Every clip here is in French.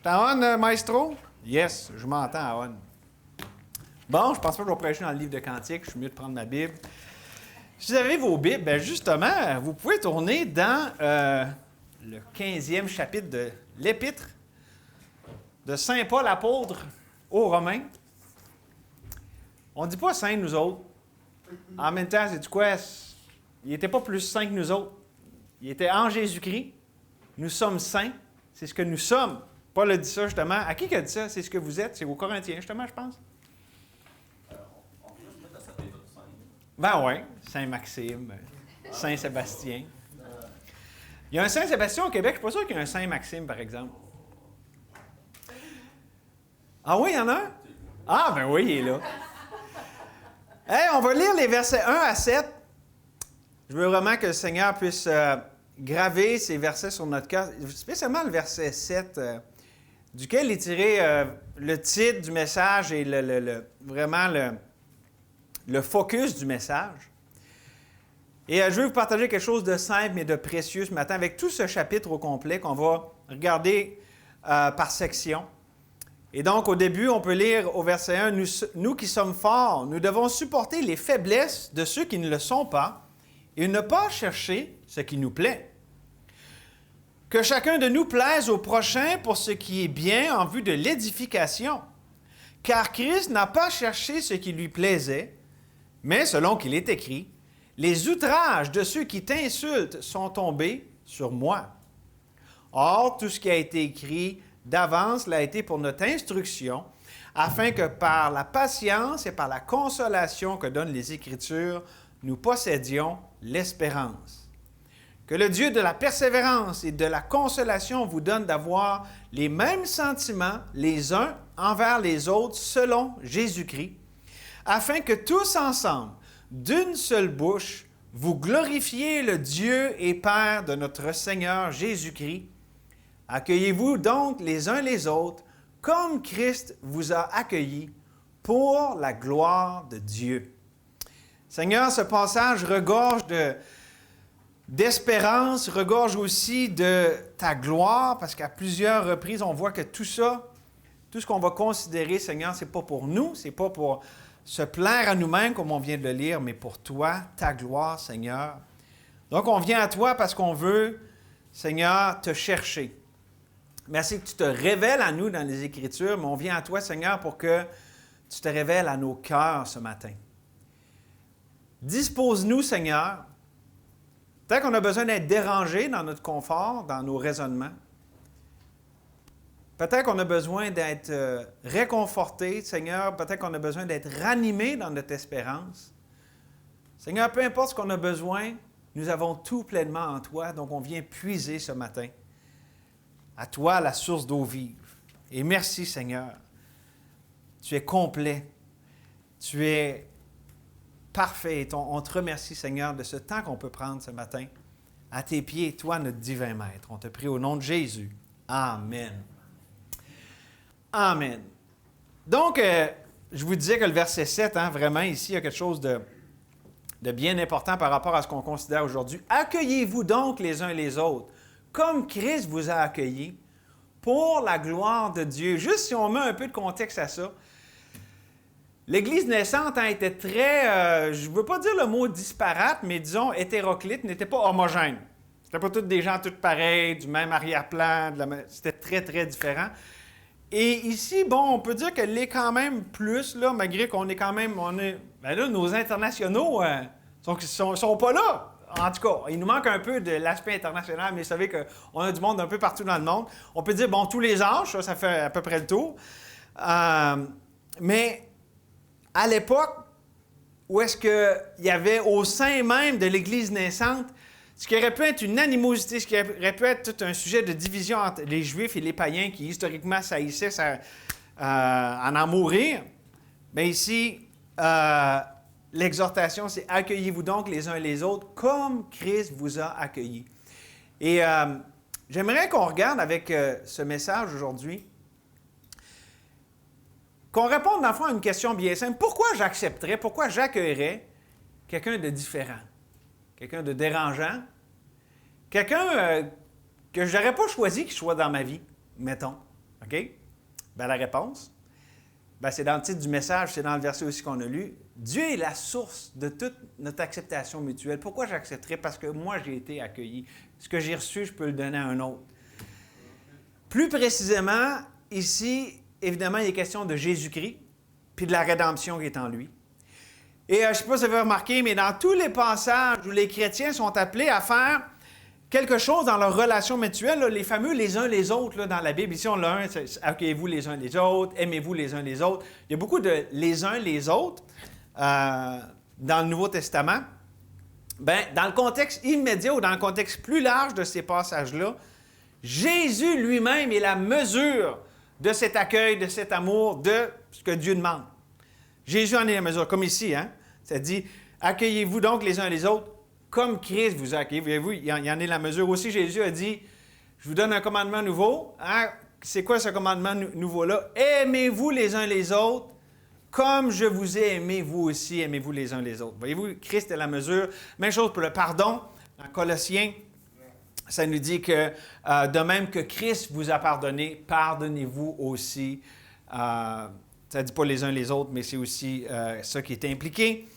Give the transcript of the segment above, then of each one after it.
Je t'en on, maestro? Yes, je m'entends on. Bon, je pense pas que je vais prêcher dans le livre de Cantiques. Je suis mieux de prendre ma Bible. Si vous avez vos Bibles, bien justement, vous pouvez tourner dans le 15e chapitre de l'Épître de Saint Paul apôtre aux Romains. On ne dit pas saint, nous autres. En même temps, c'est quoi? Il n'était pas plus saint que nous autres. Il était en Jésus-Christ. Nous sommes saints. C'est ce que nous sommes. Paul a dit ça, justement. À qui a dit ça? C'est ce que vous êtes. C'est aux Corinthiens, justement, je pense. On peut juste mettre à sa tête saint. Ben oui. Saint-Maxime, Saint-Sébastien. Il y a un Saint-Sébastien au Québec. Je ne suis pas sûr qu'il y a un Saint-Maxime, par exemple. Ah oui, il y en a un? Ah, ben oui, il est là. Hey, on va lire les versets 1 à 7. Je veux vraiment que le Seigneur puisse graver ces versets sur notre cœur, spécialement le verset 7, duquel est tiré le titre du message et vraiment le focus du message. Et je vais vous partager quelque chose de simple mais de précieux ce matin avec tout ce chapitre au complet qu'on va regarder par section. Et donc, au début, on peut lire au verset 1, « Nous qui sommes forts, nous devons supporter les faiblesses de ceux qui ne le sont pas et ne pas chercher ce qui nous plaît. Que chacun de nous plaise au prochain pour ce qui est bien en vue de l'édification. Car Christ n'a pas cherché ce qui lui plaisait, mais selon qu'il est écrit, « Les outrages de ceux qui t'insultent sont tombés sur moi. » Or, tout ce qui a été écrit d'avance l'a été pour notre instruction, afin que par la patience et par la consolation que donnent les Écritures, nous possédions l'espérance. Que le Dieu de la persévérance et de la consolation vous donne d'avoir les mêmes sentiments les uns envers les autres selon Jésus-Christ, afin que tous ensemble, d'une seule bouche, vous glorifiez le Dieu et Père de notre Seigneur Jésus-Christ. Accueillez-vous donc les uns les autres comme Christ vous a accueillis pour la gloire de Dieu. Seigneur, ce passage regorge d'espérance, regorge aussi de ta gloire, parce qu'à plusieurs reprises, on voit que tout ça, tout ce qu'on va considérer, Seigneur, ce n'est pas pour nous, ce n'est pas pour se plaire à nous-mêmes, comme on vient de le lire, mais pour toi, ta gloire, Seigneur. Donc, on vient à toi parce qu'on veut, Seigneur, te chercher. Merci que tu te révèles à nous dans les Écritures, mais on vient à toi, Seigneur, pour que tu te révèles à nos cœurs ce matin. Dispose-nous, Seigneur. Peut-être qu'on a besoin d'être dérangé dans notre confort, dans nos raisonnements. Peut-être qu'on a besoin d'être réconforté, Seigneur. Peut-être qu'on a besoin d'être ranimé dans notre espérance. Seigneur, peu importe ce qu'on a besoin, nous avons tout pleinement en toi, donc on vient puiser ce matin. À toi, la source d'eau vive. Et merci, Seigneur. Tu es complet. Tu es parfait. On te remercie, Seigneur, de ce temps qu'on peut prendre ce matin. À tes pieds, toi, notre divin Maître. On te prie au nom de Jésus. Amen. Amen. Donc, je vous disais que le verset 7, vraiment, ici, il y a quelque chose de bien important par rapport à ce qu'on considère aujourd'hui. Accueillez-vous donc les uns les autres, comme Christ vous a accueillis, pour la gloire de Dieu. Juste si on met un peu de contexte à ça, l'Église naissante était très, je ne veux pas dire le mot disparate, mais disons hétéroclite, n'était pas homogène. C'était pas tous des gens tous pareils, du même arrière-plan, c'était très, très différent. Et ici, bon, on peut dire qu'elle l'est quand même plus, là, malgré qu'on est quand même, ben là, nos internationaux sont pas là. En tout cas, il nous manque un peu de l'aspect international, mais vous savez qu'on a du monde un peu partout dans le monde. On peut dire, bon, tous les âges, ça fait à peu près le tour. Mais à l'époque, où est-ce qu'il y avait au sein même de l'Église naissante, ce qui aurait pu être une animosité, ce qui aurait pu être tout un sujet de division entre les Juifs et les païens qui, historiquement, s'haïssaient à en mourir, bien ici, l'exhortation, c'est « Accueillez-vous donc les uns les autres comme Christ vous a accueillis. » Et j'aimerais qu'on regarde avec ce message aujourd'hui, qu'on réponde dans le fond à une question bien simple. Pourquoi j'accepterais, pourquoi j'accueillerais quelqu'un de différent, quelqu'un de dérangeant, quelqu'un que je n'aurais pas choisi qu'il soit dans ma vie, mettons. OK? OK? Ben, la réponse, ben, c'est dans le titre du message, c'est dans le verset aussi qu'on a lu. Dieu est la source de toute notre acceptation mutuelle. Pourquoi j'accepterais? Parce que moi, j'ai été accueilli. Ce que j'ai reçu, je peux le donner à un autre. Plus précisément, ici, évidemment, il est question de Jésus-Christ, puis de la rédemption qui est en lui. Et je ne sais pas si vous avez remarqué, mais dans tous les passages où les chrétiens sont appelés à faire quelque chose dans leur relation mutuelle, là, les fameux les uns les autres là, dans la Bible, ici on l'a un, c'est accueillez-vous les uns les autres, aimez-vous les uns les autres. Il y a beaucoup de les uns les autres dans le Nouveau Testament. Bien, dans le contexte immédiat ou dans le contexte plus large de ces passages-là, Jésus lui-même est la mesure de cet accueil, de cet amour, de ce que Dieu demande. Jésus en est la mesure, comme ici, hein? Ça dit, accueillez-vous donc les uns les autres comme Christ vous a accueilli. Voyez-vous, il y en est la mesure aussi. Jésus a dit, je vous donne un commandement nouveau. Hein? C'est quoi ce commandement nouveau-là? Aimez-vous les uns les autres comme je vous ai aimé, vous aussi, aimez-vous les uns les autres. Voyez-vous, Christ est la mesure. Même chose pour le pardon. En Colossiens, ça nous dit que de même que Christ vous a pardonné, pardonnez-vous aussi. Ça ne dit pas les uns les autres, mais c'est aussi ça qui est impliqué.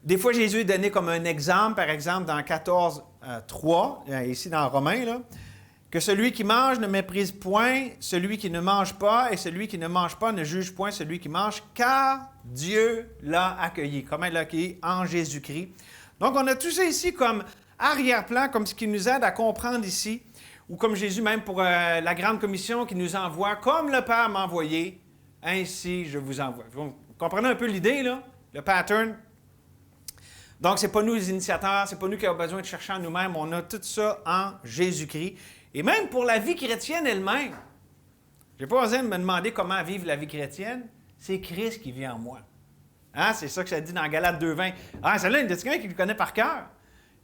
Des fois, Jésus est donné comme un exemple, par exemple, dans 14, 3, ici dans Romains, là, que celui qui mange ne méprise point celui qui ne mange pas, et celui qui ne mange pas ne juge point celui qui mange, car Dieu l'a accueilli. Comment il l'a accueilli? En Jésus-Christ. Donc, on a tout ça ici comme arrière-plan, comme ce qui nous aide à comprendre ici, ou comme Jésus même pour la grande commission qui nous envoie, comme le Père m'a envoyé, ainsi je vous envoie. Vous comprenez un peu l'idée, là? Le pattern. Donc, ce n'est pas nous les initiateurs, ce n'est pas nous qui avons besoin de chercher en nous-mêmes, on a tout ça en Jésus-Christ. Et même pour la vie chrétienne elle-même, je n'ai pas besoin de me demander comment vivre la vie chrétienne, c'est Christ qui vit en moi. Hein? C'est ça que ça dit dans Galates 2,20. Ah, celle-là, il y a quelqu'un qui le connaît par cœur.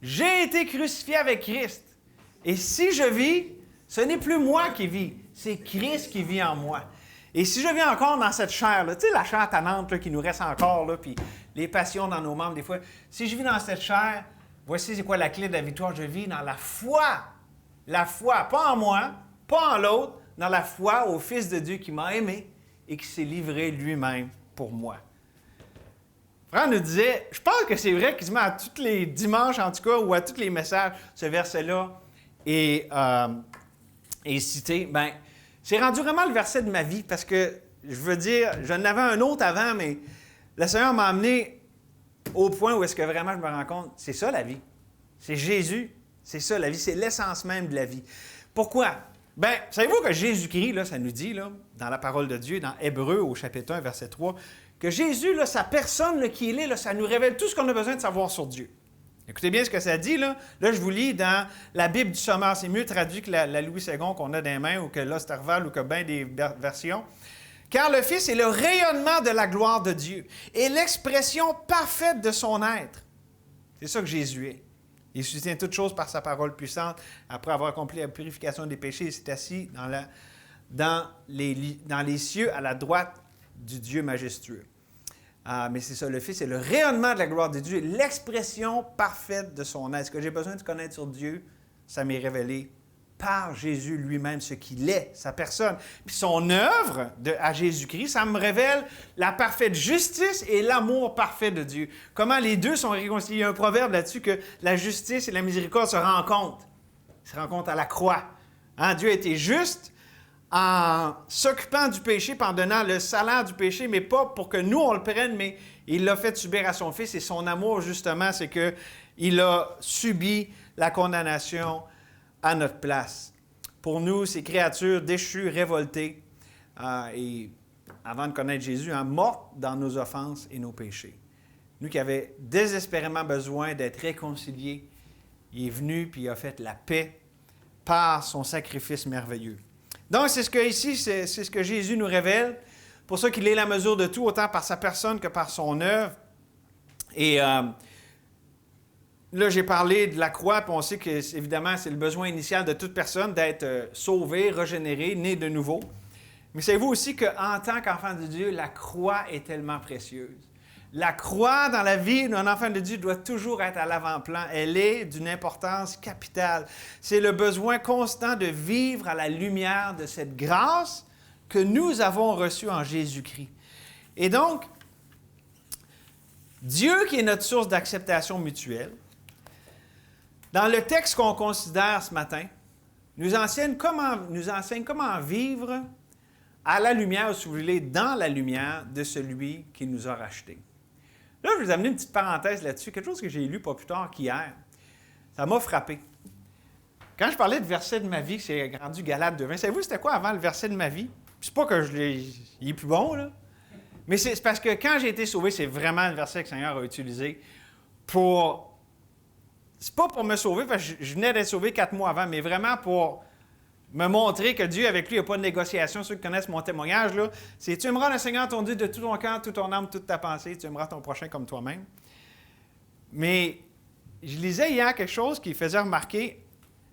J'ai été crucifié avec Christ. Et si je vis, ce n'est plus moi qui vis, c'est Christ qui vit en moi. Et si je vis encore dans cette chair, là, tu sais, la chair tannante là, qui nous reste encore, là, puis les passions dans nos membres, des fois, si je vis dans cette chair, voici c'est quoi la clé de la victoire, je vis dans la foi. La foi, pas en moi, pas en l'autre, dans la foi au Fils de Dieu qui m'a aimé et qui s'est livré lui-même pour moi. Frère nous disait, je pense que c'est vrai quasiment à tous les dimanches, en tout cas, ou à tous les messages, ce verset-là est cité. Bien, c'est rendu vraiment le verset de ma vie parce que, je veux dire, j'en avais un autre avant, mais le Seigneur m'a amené au point où est-ce que vraiment je me rends compte, c'est ça la vie. C'est Jésus. C'est ça, la vie, c'est l'essence même de la vie. Pourquoi? Bien, savez-vous que Jésus-Christ, là, ça nous dit, là, dans la parole de Dieu, dans Hébreux, au chapitre 1, verset 3, que Jésus, là, sa personne là, qui est là, ça nous révèle tout ce qu'on a besoin de savoir sur Dieu. Écoutez bien ce que ça dit, là. Là, je vous lis dans la Bible du Sommeur. C'est mieux traduit que la Louis II qu'on a dans les mains, ou que l'Osterval, ou que bien des versions. Car le Fils est le rayonnement de la gloire de Dieu et l'expression parfaite de son être. C'est ça que Jésus est. Il soutient toutes choses par sa parole puissante. Après avoir accompli la purification des péchés, il s'est assis dans les cieux à la droite du Dieu majestueux. Mais c'est ça, le Fils est le rayonnement de la gloire de Dieu, l'expression parfaite de son être. Ce que j'ai besoin de connaître sur Dieu, ça m'est révélé par Jésus lui-même, ce qu'il est, sa personne. Puis son œuvre à Jésus-Christ, ça me révèle la parfaite justice et l'amour parfait de Dieu. Comment les deux sont réconciliés. Il y a un proverbe là-dessus que la justice et la miséricorde se rencontrent. Ils se rencontrent à la croix. Hein? Dieu a été juste en s'occupant du péché, en donnant le salaire du péché, mais pas pour que nous, on le prenne, mais il l'a fait subir à son Fils. Et son amour, justement, c'est qu'il a subi la condamnation à notre place. Pour nous, ces créatures déchues, révoltées, et avant de connaître Jésus, mortes dans nos offenses et nos péchés. Nous qui avions désespérément besoin d'être réconciliés, il est venu puis il a fait la paix par son sacrifice merveilleux. Donc, c'est ce que Jésus nous révèle. Pour ça qu'il est la mesure de tout, autant par sa personne que par son œuvre. Et là, j'ai parlé de la croix, puis on sait que, évidemment, c'est le besoin initial de toute personne d'être sauvé, régénéré, né de nouveau. Mais savez-vous aussi qu'en tant qu'enfant de Dieu, la croix est tellement précieuse. La croix dans la vie d'un enfant de Dieu doit toujours être à l'avant-plan. Elle est d'une importance capitale. C'est le besoin constant de vivre à la lumière de cette grâce, que nous avons reçu en Jésus-Christ. Et donc, Dieu qui est notre source d'acceptation mutuelle, dans le texte qu'on considère ce matin, nous enseigne comment vivre à la lumière, ou si vous voulez, dans la lumière de celui qui nous a rachetés. Là, je vais vous amener une petite parenthèse là-dessus, quelque chose que j'ai lu pas plus tard qu'hier. Ça m'a frappé. Quand je parlais de verset de ma vie, c'est rendu Galates 2:20. Savez-vous c'était quoi avant le verset de ma vie? C'est pas que il est plus bon, là. Mais c'est parce que quand j'ai été sauvé, c'est vraiment le verset que le Seigneur a utilisé pour... C'est pas pour me sauver, parce que je venais d'être sauvé 4 mois avant, mais vraiment pour me montrer que Dieu, avec lui, il n'y a pas de négociation. Ceux qui connaissent mon témoignage, là, c'est « Tu aimeras le Seigneur ton Dieu de tout ton cœur, toute ton âme, toute ta pensée. Tu aimeras ton prochain comme toi-même. » Mais je lisais hier quelque chose qui faisait remarquer,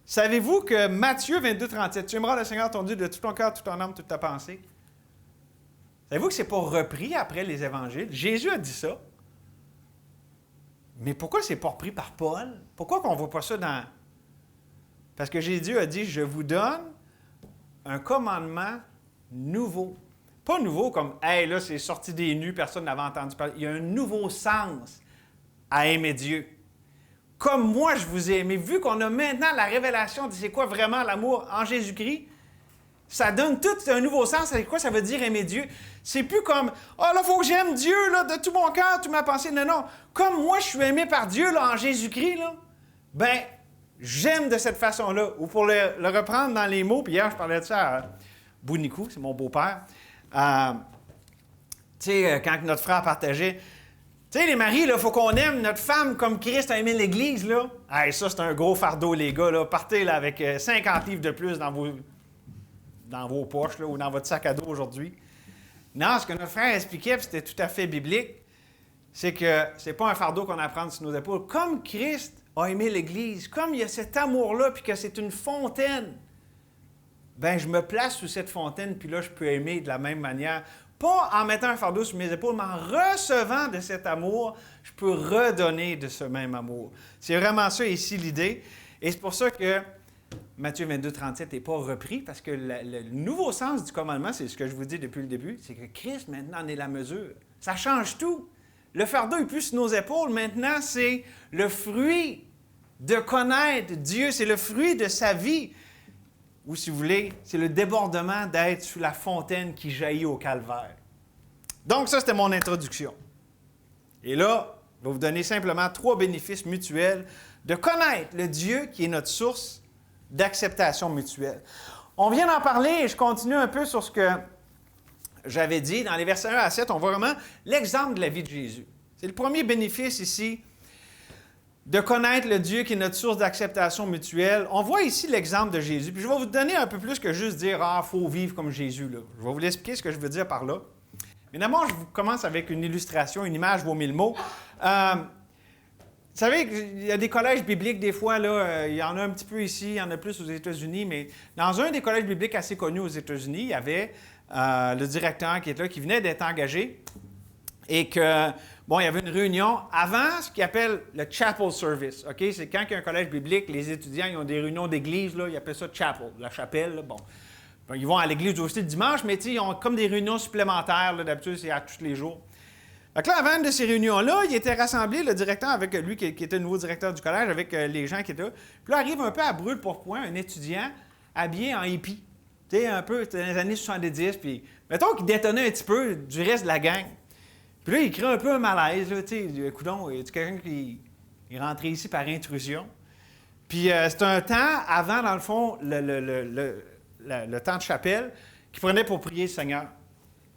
savez-vous que Matthieu 22:37, « Tu aimeras le Seigneur ton Dieu de tout ton cœur, toute ton âme, toute ta pensée. » Savez-vous que ce n'est pas repris après les évangiles? Jésus a dit ça. Mais pourquoi c'est pas repris par Paul? Pourquoi qu'on ne voit pas ça dans... Parce que Jésus a dit, je vous donne un commandement nouveau. Pas nouveau comme, hey, là, c'est sorti des nues, personne n'avait entendu parler. Il y a un nouveau sens à aimer Dieu. Comme moi, je vous ai aimé. Vu qu'on a maintenant la révélation de c'est quoi vraiment l'amour en Jésus-Christ, ça donne tout un nouveau sens. C'est quoi ça veut dire aimer Dieu? C'est plus comme, oh là, il faut que j'aime Dieu là, de tout mon cœur, toute ma pensée. Non, non. Comme moi, je suis aimé par Dieu là, en Jésus-Christ, là, ben, j'aime de cette façon-là. Ou pour le reprendre dans les mots, puis hier, je parlais de ça à Bounikou, c'est mon beau-père. Tu sais, quand notre frère partageait, tu sais, les maris, il faut qu'on aime notre femme comme Christ a aimé l'Église, là. Hey, ça, c'est un gros fardeau, les gars, là. Partez là, avec 50 livres de plus dans vos poches, là, ou dans votre sac à dos aujourd'hui. Non, ce que notre frère expliquait, puis c'était tout à fait biblique, c'est que c'est pas un fardeau qu'on apprend sur nos épaules. Comme Christ a aimé l'Église, comme il y a cet amour-là, puis que c'est une fontaine, ben je me place sous cette fontaine, puis là, je peux aimer de la même manière. Pas en mettant un fardeau sur mes épaules, mais en recevant de cet amour, je peux redonner de ce même amour. C'est vraiment ça ici l'idée. Et c'est pour ça que Matthieu 22:37 n'est pas repris, parce que le nouveau sens du commandement, c'est ce que je vous dis depuis le début, c'est que Christ maintenant en est la mesure. Ça change tout. Le fardeau n'est plus sur nos épaules. Maintenant, c'est le fruit de connaître Dieu. C'est le fruit de sa vie. Ou si vous voulez, c'est le débordement d'être sous la fontaine qui jaillit au calvaire. Donc ça, c'était mon introduction. Et là, je vais vous donner simplement 3 bénéfices mutuels de connaître le Dieu qui est notre source d'acceptation mutuelle. On vient d'en parler et je continue un peu sur ce que j'avais dit. Dans les versets 1 à 7, on voit vraiment l'exemple de la vie de Jésus. C'est le premier bénéfice ici, de connaître le Dieu qui est notre source d'acceptation mutuelle. On voit ici l'exemple de Jésus. Puis je vais vous donner un peu plus que juste dire « Ah, il faut vivre comme Jésus ». Je vais vous expliquer ce que je veux dire par là. Mais d'abord, je vous commence avec une illustration, une image vaut 1000 mots. Vous savez qu'il y a des collèges bibliques, des fois, là, il y en a un petit peu ici, il y en a plus aux États-Unis, mais dans un des collèges bibliques assez connus aux États-Unis, il y avait le directeur qui est là, qui venait d'être engagé, et que, bon, il y avait une réunion avant ce qu'ils appellent le chapel service, OK? C'est quand il y a un collège biblique, les étudiants, ils ont des réunions d'église, là, ils appellent ça chapel, la chapelle, là, bon. Ils vont à l'église aussi le dimanche, mais ils ont comme des réunions supplémentaires, là, d'habitude, c'est à tous les jours. Donc là, avant une de ces réunions-là, il était rassemblé, le directeur, avec lui, qui était le nouveau directeur du collège, avec les gens qui étaient là. Puis là, arrive un peu à brûle-pourpoint un étudiant habillé en hippie. Tu sais, un peu, c'était dans les années 70, puis mettons qu'il détonnait un petit peu du reste de la gang. Puis là, il crée un peu un malaise, là, tu sais, coudonc, il y a quelqu'un qui est rentré ici par intrusion. Puis c'est un temps avant, dans le fond, le temps de chapelle, qu'il prenait pour prier le Seigneur.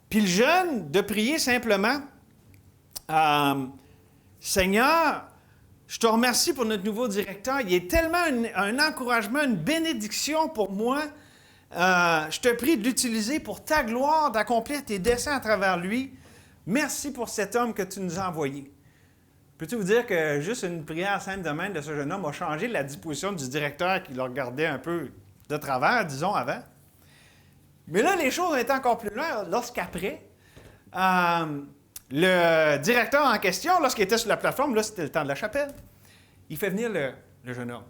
Puis le jeune, de prier simplement, Seigneur, je te remercie pour notre nouveau directeur. Il est tellement un encouragement, une bénédiction pour moi. Je te prie de l'utiliser pour ta gloire, d'accomplir tes desseins à travers lui. Merci pour cet homme que tu nous as envoyé. Peux-tu vous dire que juste une prière simple de même de ce jeune homme a changé la disposition du directeur qui le regardait un peu de travers, disons, avant? Mais là, les choses ont été encore plus loin lorsqu'après, le directeur en question, lorsqu'il était sur la plateforme, là, c'était le temps de la chapelle, il fait venir le jeune homme.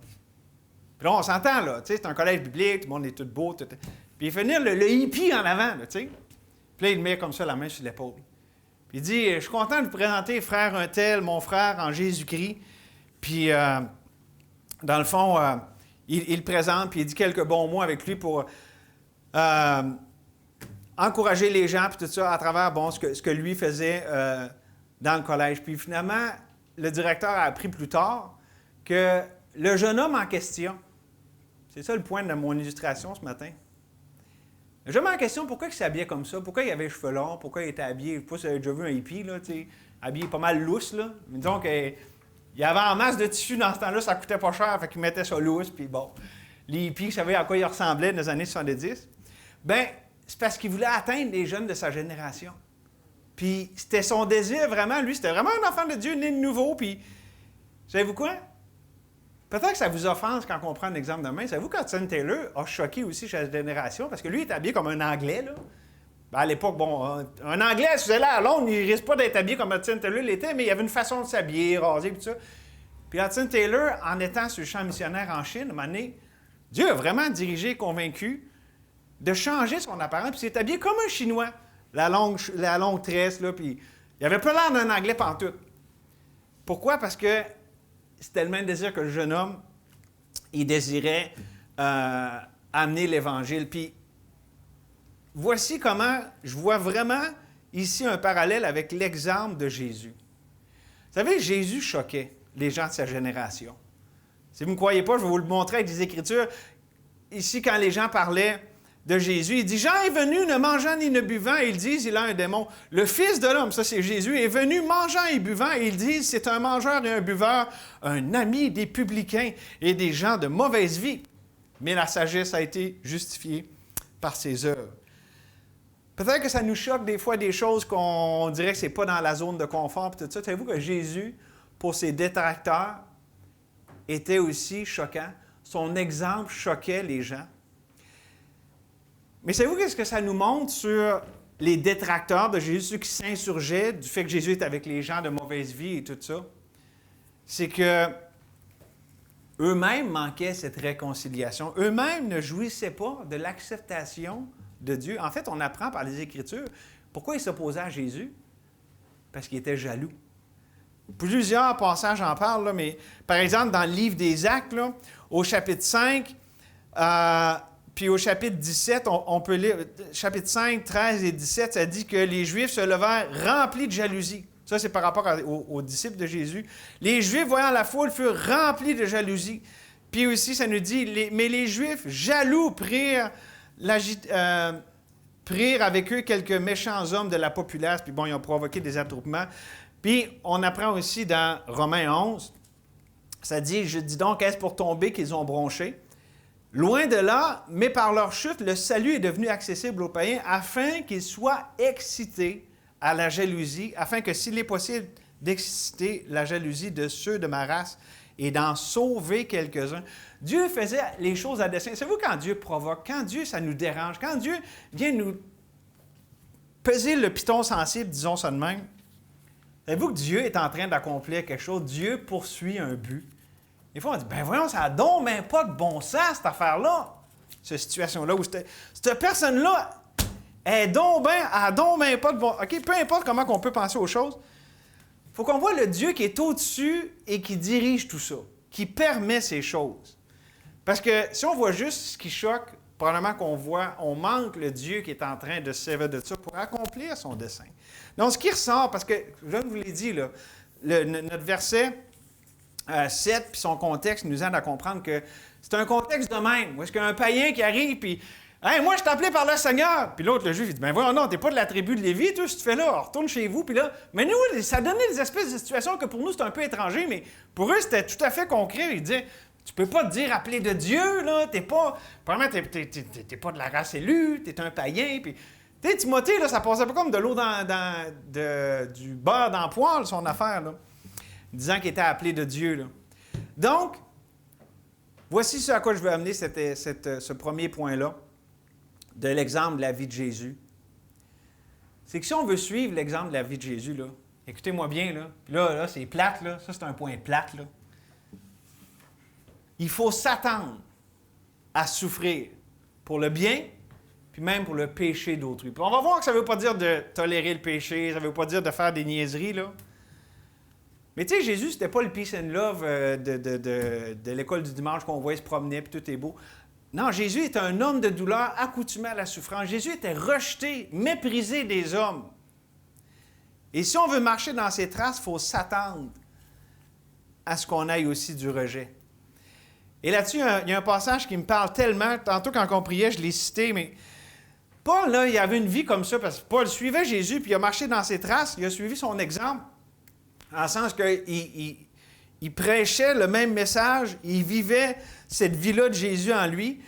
Puis là, on s'entend, là, tu sais, c'est un collège biblique, tout le monde est tout beau, tout... Puis il fait venir le hippie en avant, là, tu sais. Puis là, il met comme ça la main sur l'épaule. Puis il dit, je suis content de vous présenter frère un tel, mon frère en Jésus-Christ. Puis, dans le fond, il le présente, puis il dit quelques bons mots avec lui pour encourager les gens, puis tout ça, à travers, bon, ce que lui faisait dans le collège. Puis finalement, le directeur a appris plus tard que le jeune homme en question, c'est ça le point de mon illustration ce matin, le jeune homme en question, pourquoi il s'habillait comme ça? Pourquoi il avait les cheveux longs? Pourquoi il était habillé? Je ne sais pas si vous avez déjà vu un hippie, là, tu sais, habillé pas mal lousse, là. Mais disons qu'il y avait en masse de tissu dans ce temps-là, ça coûtait pas cher, fait qu'il mettait ça lousse, puis bon. Les hippies savaient à quoi ils ressemblaient dans les années 70. Bien, c'est parce qu'il voulait atteindre les jeunes de sa génération. Puis c'était son désir vraiment, lui, c'était vraiment un enfant de Dieu, né de nouveau, puis savez-vous quoi? Peut-être que ça vous offense quand on prend un exemple de main. Savez-vous qu'Hudson Taylor a choqué aussi sa génération, parce que lui, il est habillé comme un Anglais, là. Ben, à l'époque, bon, un Anglais, si vous allez à Londres, il risque pas d'être habillé comme Hudson Taylor l'était, mais il y avait une façon de s'habiller, rasé, tout ça. Puis Hudson Taylor, en étant sur le champ missionnaire en Chine, à un moment donné, Dieu a vraiment dirigé, convaincu de changer son apparence, puis il s'est habillé comme un Chinois. La longue tresse, là, puis il avait pas l'air d'un Anglais pantoute. Pourquoi? Parce que c'était le même désir que le jeune homme, il désirait amener l'Évangile. Puis voici comment je vois vraiment ici un parallèle avec l'exemple de Jésus. Vous savez, Jésus choquait les gens de sa génération. Si vous ne me croyez pas, je vais vous le montrer avec des Écritures. Ici, quand les gens parlaient de Jésus, il dit « Jean est venu ne mangeant ni ne buvant, et ils disent, il a un démon. Le Fils de l'homme, ça c'est Jésus, est venu mangeant et buvant, et ils disent, c'est un mangeur et un buveur, un ami des publicains et des gens de mauvaise vie. Mais la sagesse a été justifiée par ses œuvres. » Peut-être que ça nous choque des fois des choses qu'on dirait que ce n'est pas dans la zone de confort, puis tout ça. Savez-vous que Jésus, pour ses détracteurs, était aussi choquant. Son exemple choquait les gens. Mais savez-vous qu'est-ce que ça nous montre sur les détracteurs de Jésus, ceux qui s'insurgeaient du fait que Jésus est avec les gens de mauvaise vie et tout ça? C'est que eux-mêmes manquaient cette réconciliation. Eux-mêmes ne jouissaient pas de l'acceptation de Dieu. En fait, on apprend par les Écritures pourquoi ils s'opposaient à Jésus. Parce qu'ils étaient jaloux. Plusieurs passages en parlent, là, mais par exemple, dans le livre des Actes, là, au chapitre 5, puis au chapitre 17, on peut lire, chapitre 5, 13 et 17, ça dit que les Juifs se levèrent remplis de jalousie. Ça, c'est par rapport aux disciples de Jésus. Les Juifs, voyant la foule, furent remplis de jalousie. Puis aussi, ça nous dit, mais les Juifs, jaloux, prirent avec eux quelques méchants hommes de la populace, puis bon, ils ont provoqué des attroupements. Puis, on apprend aussi dans Romains 11, ça dit, « Je dis donc, est-ce pour tomber qu'ils ont bronché? Loin de là, mais par leur chute, le salut est devenu accessible aux païens afin qu'ils soient excités à la jalousie, afin que s'il est possible d'exciter la jalousie de ceux de ma race et d'en sauver quelques-uns. » Dieu faisait les choses à dessein. Savez-vous quand Dieu provoque, quand Dieu, ça nous dérange, quand Dieu vient nous peser le piton sensible, disons ça de même, savez-vous que Dieu est en train d'accomplir quelque chose? Dieu poursuit un but. Des fois, on dit, ben voyons, ça n'a donc même pas de bon sens, cette affaire-là. Cette situation-là, où cette personne-là, elle n'a donc même pas de bon... OK, peu importe comment on peut penser aux choses, il faut qu'on voit le Dieu qui est au-dessus et qui dirige tout ça, qui permet ces choses. Parce que si on voit juste ce qui choque, probablement on manque le Dieu qui est en train de se servir de ça pour accomplir son dessein. Donc, ce qui ressort, parce que, je vous l'ai dit, là, notre verset 7 puis son contexte nous aide à comprendre que c'est un contexte de même. Où est-ce qu'il y a un païen qui arrive, puis « Hey, moi, je suis appelé par le Seigneur! » Puis l'autre, le juif, il dit « Ben voyons, non, t'es pas de la tribu de Lévi, toi, ce que tu fais là, retourne chez vous. » Puis là, mais nous, ça donnait des espèces de situations que pour nous, c'est un peu étranger, mais pour eux, c'était tout à fait concret. Ils disaient « Tu peux pas te dire appelé de Dieu, là, t'es pas... Probablement, t'es pas de la race élue, t'es un païen, puis... » Tu sais, Timothée, là, ça passait pas comme de l'eau du beurre dans le poêle, son affaire, là, disant qu'il était appelé de Dieu. Là. Donc, voici ce à quoi je veux amener ce premier point-là, de l'exemple de la vie de Jésus. C'est que si on veut suivre l'exemple de la vie de Jésus, là, écoutez-moi bien, là, puis là c'est plate, là, ça c'est un point plate, là. Il faut s'attendre à souffrir pour le bien, puis même pour le péché d'autrui. Puis on va voir que ça ne veut pas dire de tolérer le péché, ça ne veut pas dire de faire des niaiseries, là. Mais tu sais, Jésus, c'était pas le peace and love de l'école du dimanche qu'on voit se promener, puis tout est beau. Non, Jésus était un homme de douleur, accoutumé à la souffrance. Jésus était rejeté, méprisé des hommes. Et si on veut marcher dans ses traces, il faut s'attendre à ce qu'on aille aussi du rejet. Et là-dessus, il y a un passage qui me parle tellement. Tantôt, quand on priait, je l'ai cité, mais Paul, là, il avait une vie comme ça, parce que Paul suivait Jésus, puis il a marché dans ses traces, il a suivi son exemple, en le sens qu'il prêchait le même message, il vivait cette vie-là de Jésus en lui,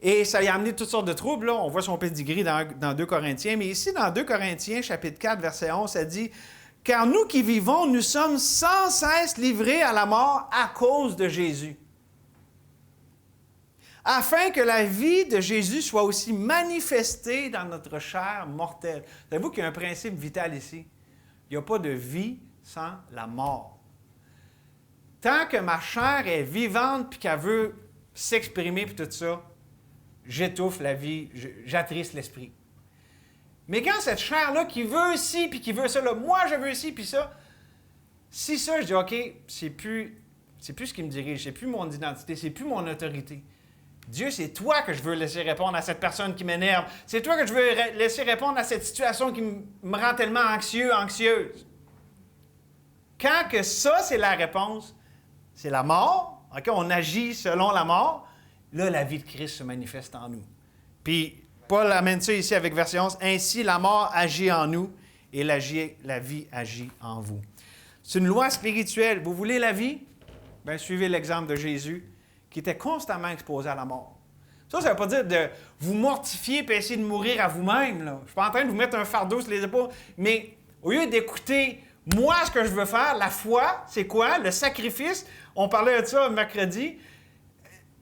et ça lui a amené toutes sortes de troubles. Là. On voit son pedigree dans 2 Corinthiens, mais ici, dans 2 Corinthiens, chapitre 4, verset 11, ça dit « Car nous qui vivons, nous sommes sans cesse livrés à la mort à cause de Jésus. » Afin que la vie de Jésus soit aussi manifestée dans notre chair mortelle. Savez-vous qu'il y a un principe vital ici? Il n'y a pas de vie sans la mort. Tant que ma chair est vivante puis qu'elle veut s'exprimer puis tout ça, j'étouffe la vie, j'attriste l'esprit. Mais quand cette chair-là qui veut ci puis qui veut ça, là, moi je veux ci puis ça, si ça, je dis OK, c'est plus ce qui me dirige, c'est plus mon identité, c'est plus mon autorité. Dieu, c'est toi que je veux laisser répondre à cette personne qui m'énerve. C'est toi que je veux laisser répondre à cette situation qui me rend tellement anxieux, anxieuse. Quand que ça, c'est la réponse, c'est la mort. Okay? On agit selon la mort. Là, la vie de Christ se manifeste en nous. Puis, Paul amène ça ici avec verset 11. « Ainsi, la mort agit en nous et la vie agit en vous. » C'est une loi spirituelle. Vous voulez la vie? Bien, suivez l'exemple de Jésus, qui était constamment exposé à la mort. Ça ne veut pas dire de vous mortifier et essayer de mourir à vous-même. Là. Je ne suis pas en train de vous mettre un fardeau sur les épaules, mais au lieu d'écouter, moi, ce que je veux faire, la foi, c'est quoi? Le sacrifice. On parlait de ça mercredi.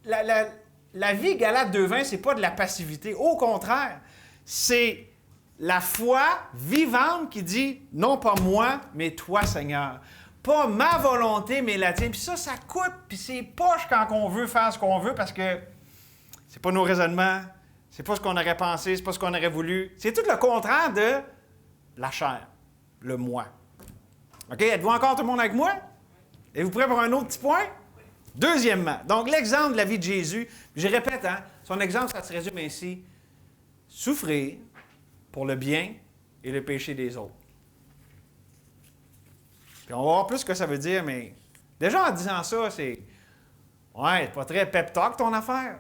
La vie, Galates 2:20, ce n'est pas de la passivité. Au contraire, c'est la foi vivante qui dit, non pas moi, mais toi, Seigneur. Pas ma volonté, mais la tienne. Puis ça coûte, puis c'est poche quand on veut faire ce qu'on veut parce que c'est pas nos raisonnements, c'est pas ce qu'on aurait pensé, c'est pas ce qu'on aurait voulu. C'est tout le contraire de la chair, le moi. OK? Êtes-vous encore tout le monde avec moi? Êtes-vous prêts pour un autre petit point? Deuxièmement, donc l'exemple de la vie de Jésus, je répète, son exemple, ça se résume ainsi. Souffrir pour le bien et le péché des autres. Puis on va voir plus ce que ça veut dire, mais déjà en disant ça, c'est pas très pep talk ton affaire.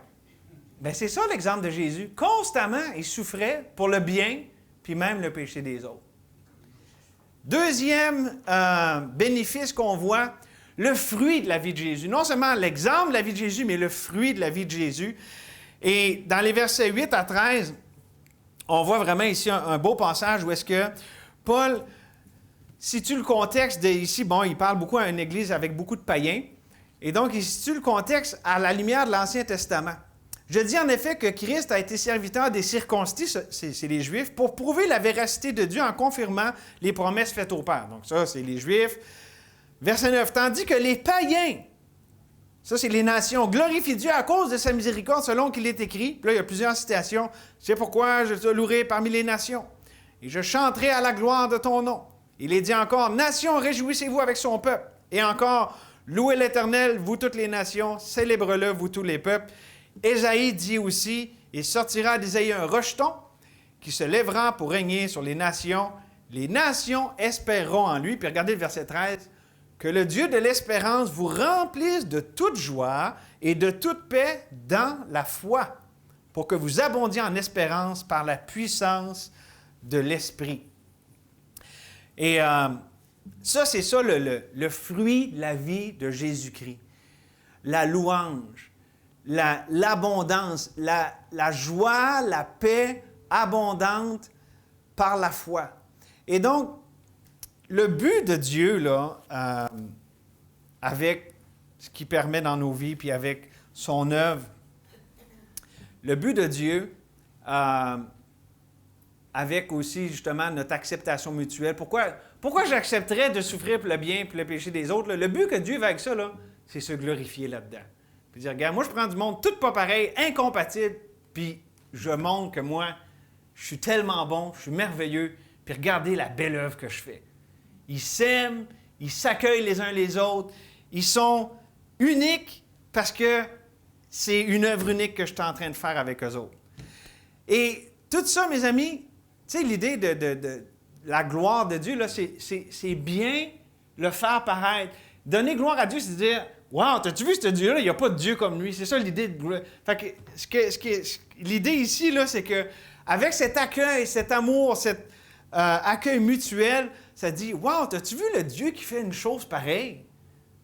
Bien, c'est ça l'exemple de Jésus. Constamment, il souffrait pour le bien, puis même le péché des autres. Deuxième bénéfice qu'on voit, le fruit de la vie de Jésus. Non seulement l'exemple de la vie de Jésus, mais le fruit de la vie de Jésus. Et dans les versets 8 à 13, on voit vraiment ici un beau passage où est-ce que Paul situe le contexte ici. Bon, il parle beaucoup à une église avec beaucoup de païens. Et donc, il situe le contexte à la lumière de l'Ancien Testament. Je dis en effet que Christ a été serviteur des circoncis, c'est les Juifs, pour prouver la véracité de Dieu en confirmant les promesses faites au Père. Donc ça, c'est les Juifs. Verset 9. Tandis que les païens, ça c'est les nations, glorifient Dieu à cause de sa miséricorde selon qu'il est écrit. Puis là, il y a plusieurs citations. C'est pourquoi je te louerai parmi les nations. Et je chanterai à la gloire de ton nom. Il est dit encore, nations, réjouissez-vous avec son peuple. Et encore, louez l'Éternel, vous toutes les nations, célèbre-le, vous tous les peuples. Ésaïe dit aussi, il sortira d'Ésaïe un rejeton qui se lèvera pour régner sur les nations. Les nations espéreront en lui. Puis regardez le verset 13. Que le Dieu de l'espérance vous remplisse de toute joie et de toute paix dans la foi, pour que vous abondiez en espérance par la puissance de l'Esprit. Et ça, c'est ça le fruit de la vie de Jésus-Christ. La louange, l'abondance, la joie, la paix abondante par la foi. Et donc, le but de Dieu, là, avec ce qu'il permet dans nos vies, puis avec son œuvre, le but de Dieu, avec aussi, justement, notre acceptation mutuelle. Pourquoi j'accepterais de souffrir pour le bien et pour le péché des autres? Là? Le but que Dieu veut avec ça, là, c'est se glorifier là-dedans. Puis dire, regarde, moi, je prends du monde tout pas pareil, incompatible, puis je montre que moi, je suis tellement bon, je suis merveilleux, puis regardez la belle œuvre que je fais. Ils s'aiment, ils s'accueillent les uns les autres, ils sont uniques parce que c'est une œuvre unique que je suis en train de faire avec eux autres. Et tout ça, mes amis, tu sais, l'idée de la gloire de Dieu, là, c'est bien le faire paraître. Donner gloire à Dieu, c'est dire, « Wow, t'as-tu vu ce Dieu-là? Il n'y a pas de Dieu comme lui. » C'est ça l'idée de gloire. Fait que, l'idée ici, là, c'est que avec cet accueil, cet amour, cet accueil mutuel, ça dit, « Wow, t'as-tu vu le Dieu qui fait une chose pareille? »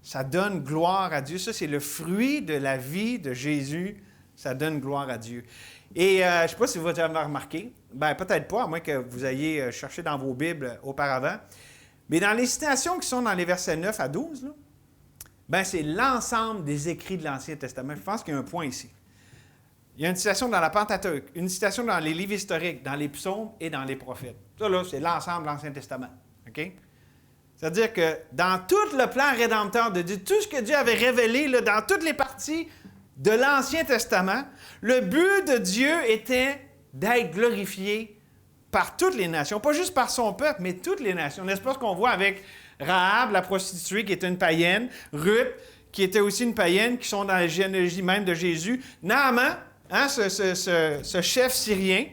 Ça donne gloire à Dieu. Ça, c'est le fruit de la vie de Jésus. Ça donne gloire à Dieu. Et je ne sais pas si vous avez remarqué, bien peut-être pas, à moins que vous ayez cherché dans vos Bibles auparavant, mais dans les citations qui sont dans les versets 9 à 12, là, ben c'est l'ensemble des écrits de l'Ancien Testament. Je pense qu'il y a un point ici. Il y a une citation dans la Pentateuque, une citation dans les livres historiques, dans les psaumes et dans les prophètes. Ça, là, c'est l'ensemble de l'Ancien Testament. OK? C'est-à-dire que dans tout le plan rédempteur de Dieu, tout ce que Dieu avait révélé là, dans toutes les parties de l'Ancien Testament, le but de Dieu était d'être glorifié par toutes les nations. Pas juste par son peuple, mais toutes les nations. N'est-ce pas ce qu'on voit avec Rahab, la prostituée, qui était une païenne, Ruth, qui était aussi une païenne, qui sont dans la généalogie même de Jésus, Naaman, hein, ce chef syrien,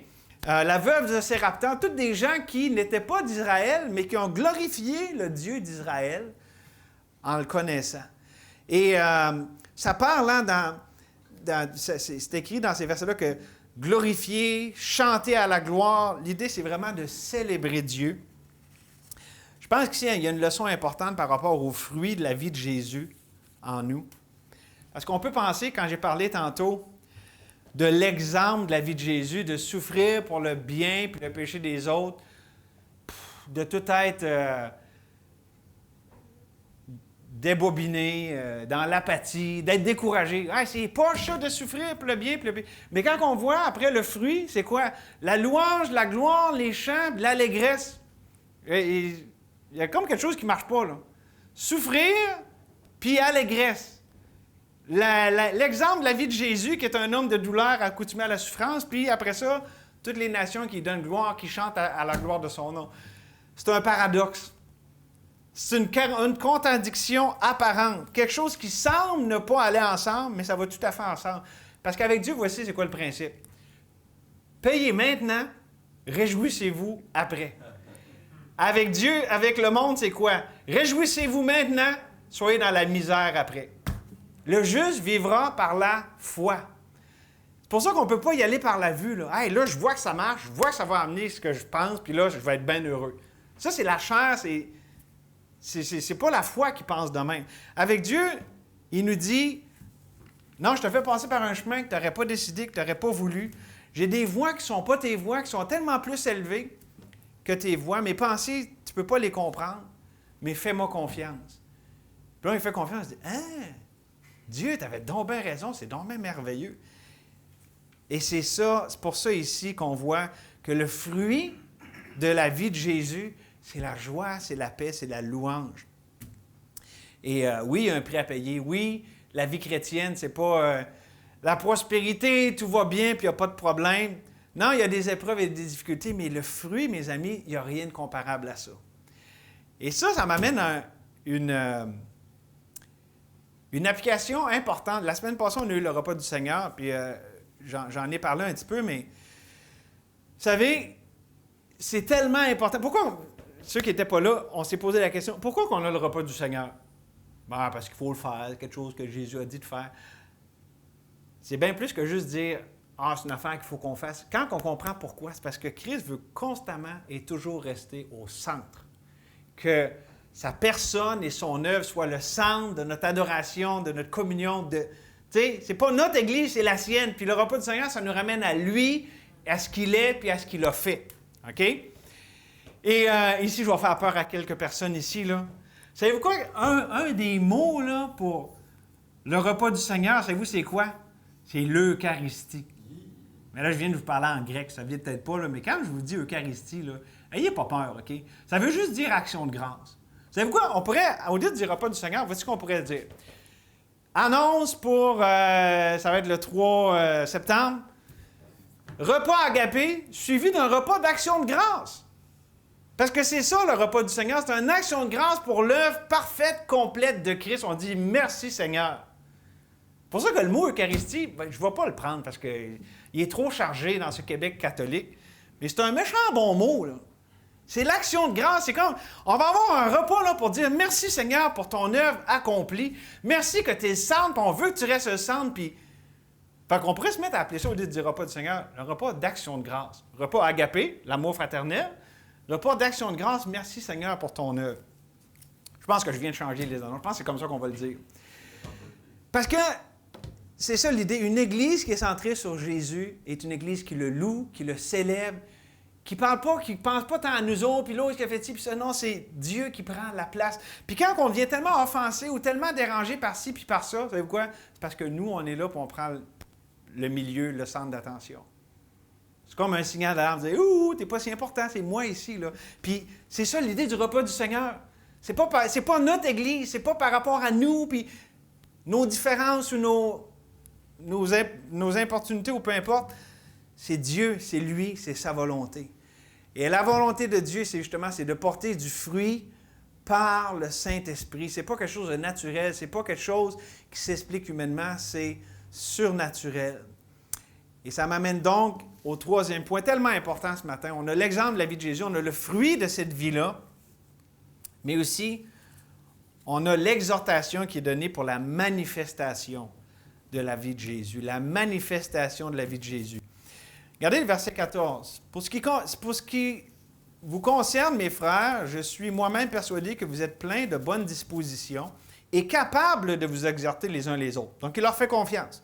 la veuve de Séraptan, tous des gens qui n'étaient pas d'Israël, mais qui ont glorifié le Dieu d'Israël en le connaissant. Et ça parle hein, c'est écrit dans ces versets-là que glorifier, chanter à la gloire, l'idée c'est vraiment de célébrer Dieu. Je pense qu'ici, il y a une leçon importante par rapport aux fruits de la vie de Jésus en nous. Parce qu'on peut penser, quand j'ai parlé tantôt de l'exemple de la vie de Jésus, de souffrir pour le bien et le péché des autres, de tout être débobiné, dans l'apathie, d'être découragé. Hey, c'est pas ça de souffrir pour le bien, pour le bien. Mais quand on voit après le fruit, c'est quoi? La louange, la gloire, les chants, l'allégresse. Il y a comme quelque chose qui ne marche pas, là. Souffrir, puis allégresse. L'exemple de la vie de Jésus, qui est un homme de douleur accoutumé à la souffrance, puis après ça, toutes les nations qui donnent gloire, qui chantent à la gloire de son nom. C'est un paradoxe. C'est une contradiction apparente. Quelque chose qui semble ne pas aller ensemble, mais ça va tout à fait ensemble. Parce qu'avec Dieu, voici c'est quoi le principe. Payez maintenant, réjouissez-vous après. Avec Dieu, avec le monde, c'est quoi? Réjouissez-vous maintenant, soyez dans la misère après. Le juste vivra par la foi. C'est pour ça qu'on ne peut pas y aller par la vue. Là. Hey, là, je vois que ça marche, je vois que ça va amener ce que je pense, puis là, je vais être bien heureux. Ça, c'est la chair, c'est pas la foi qui pense de même. Avec Dieu, il nous dit, non, je te fais passer par un chemin que tu n'aurais pas décidé, que tu n'aurais pas voulu. J'ai des voies qui ne sont pas tes voies, qui sont tellement plus élevées que tes voies. Mes pensées, tu ne peux pas les comprendre, mais fais-moi confiance. Puis là, il fait confiance, il dit, hein? Dieu, tu avais donc bien raison, c'est donc bien merveilleux. Et c'est pour ça ici qu'on voit que le fruit de la vie de Jésus, c'est la joie, c'est la paix, c'est la louange. Et oui, il y a un prix à payer. Oui, la vie chrétienne, c'est pas la prospérité, tout va bien, puis il n'y a pas de problème. Non, il y a des épreuves et des difficultés, mais le fruit, mes amis, il n'y a rien de comparable à ça. Et ça m'amène à une application importante. La semaine passée, on a eu le repas du Seigneur, puis j'en ai parlé un petit peu, mais vous savez, c'est tellement important. Pourquoi, ceux qui n'étaient pas là, on s'est posé la question, pourquoi qu'on a le repas du Seigneur? Ben, parce qu'il faut le faire, c'est quelque chose que Jésus a dit de faire. C'est bien plus que juste dire, c'est une affaire qu'il faut qu'on fasse. Quand on comprend pourquoi, c'est parce que Christ veut constamment et toujours rester au centre. Que sa personne et son œuvre soient le centre de notre adoration, de notre communion. Tu sais, c'est pas notre Église, c'est la sienne. Puis le repas du Seigneur, ça nous ramène à lui, à ce qu'il est, puis à ce qu'il a fait. OK? Et ici, je vais faire peur à quelques personnes ici, là. Savez-vous quoi? Un des mots, là, pour le repas du Seigneur, savez-vous c'est quoi? C'est l'Eucharistie. Mais là, je viens de vous parler en grec, ça ne vient peut-être pas, là, mais quand je vous dis Eucharistie, là, ayez pas peur, OK? Ça veut juste dire action de grâce. Savez-vous quoi? On pourrait, au lieu de dire repas du Seigneur, voici ce qu'on pourrait dire. Annonce pour, ça va être le 3 septembre, repas agapé suivi d'un repas d'action de grâce. Parce que c'est ça, le repas du Seigneur, c'est une action de grâce pour l'œuvre parfaite, complète de Christ. On dit merci Seigneur. C'est pour ça que le mot Eucharistie, ben, je ne vais pas le prendre parce qu'il est trop chargé dans ce Québec catholique. Mais c'est un méchant bon mot, là. C'est l'action de grâce. C'est comme, on va avoir un repas là, pour dire merci Seigneur pour ton œuvre accomplie. Merci que tu es le centre, puis on veut que tu restes le centre. Puis... Fait qu'on pourrait se mettre à appeler ça au lieu de dire repas du Seigneur, le repas d'action de grâce. Repas agapé, l'amour fraternel. Repas d'action de grâce, merci Seigneur pour ton œuvre. Je pense que je viens de changer les annonces. Je pense que c'est comme ça qu'on va le dire. Parce que c'est ça l'idée. Une Église qui est centrée sur Jésus est une Église qui le loue, qui le célèbre, qui ne pense pas tant à nous autres, puis l'autre qui a fait ci, puis ça. Non, c'est Dieu qui prend la place. Puis quand on devient tellement offensé ou tellement dérangé par ci puis par ça, savez-vous quoi? C'est parce que nous, on est là, puis on prend le milieu, le centre d'attention. C'est comme un signal d'alarme, dire « Ouh, t'es pas si important, c'est moi ici. » là. Puis c'est ça l'idée du repas du Seigneur. C'est pas notre Église, c'est pas par rapport à nous, puis nos différences ou nos importunités ou peu importe. C'est Dieu, c'est lui, c'est sa volonté. Et la volonté de Dieu, c'est de porter du fruit par le Saint-Esprit. C'est pas quelque chose de naturel, c'est pas quelque chose qui s'explique humainement, c'est surnaturel. Et ça m'amène donc au troisième point, tellement important ce matin. On a l'exemple de la vie de Jésus, on a le fruit de cette vie-là, mais aussi, on a l'exhortation qui est donnée pour la manifestation de la vie de Jésus, la manifestation de la vie de Jésus. Regardez le verset 14. Pour ce qui vous concerne, mes frères, je suis moi-même persuadé que vous êtes pleins de bonnes dispositions et capables de vous exhorter les uns les autres. Donc, il leur fait confiance.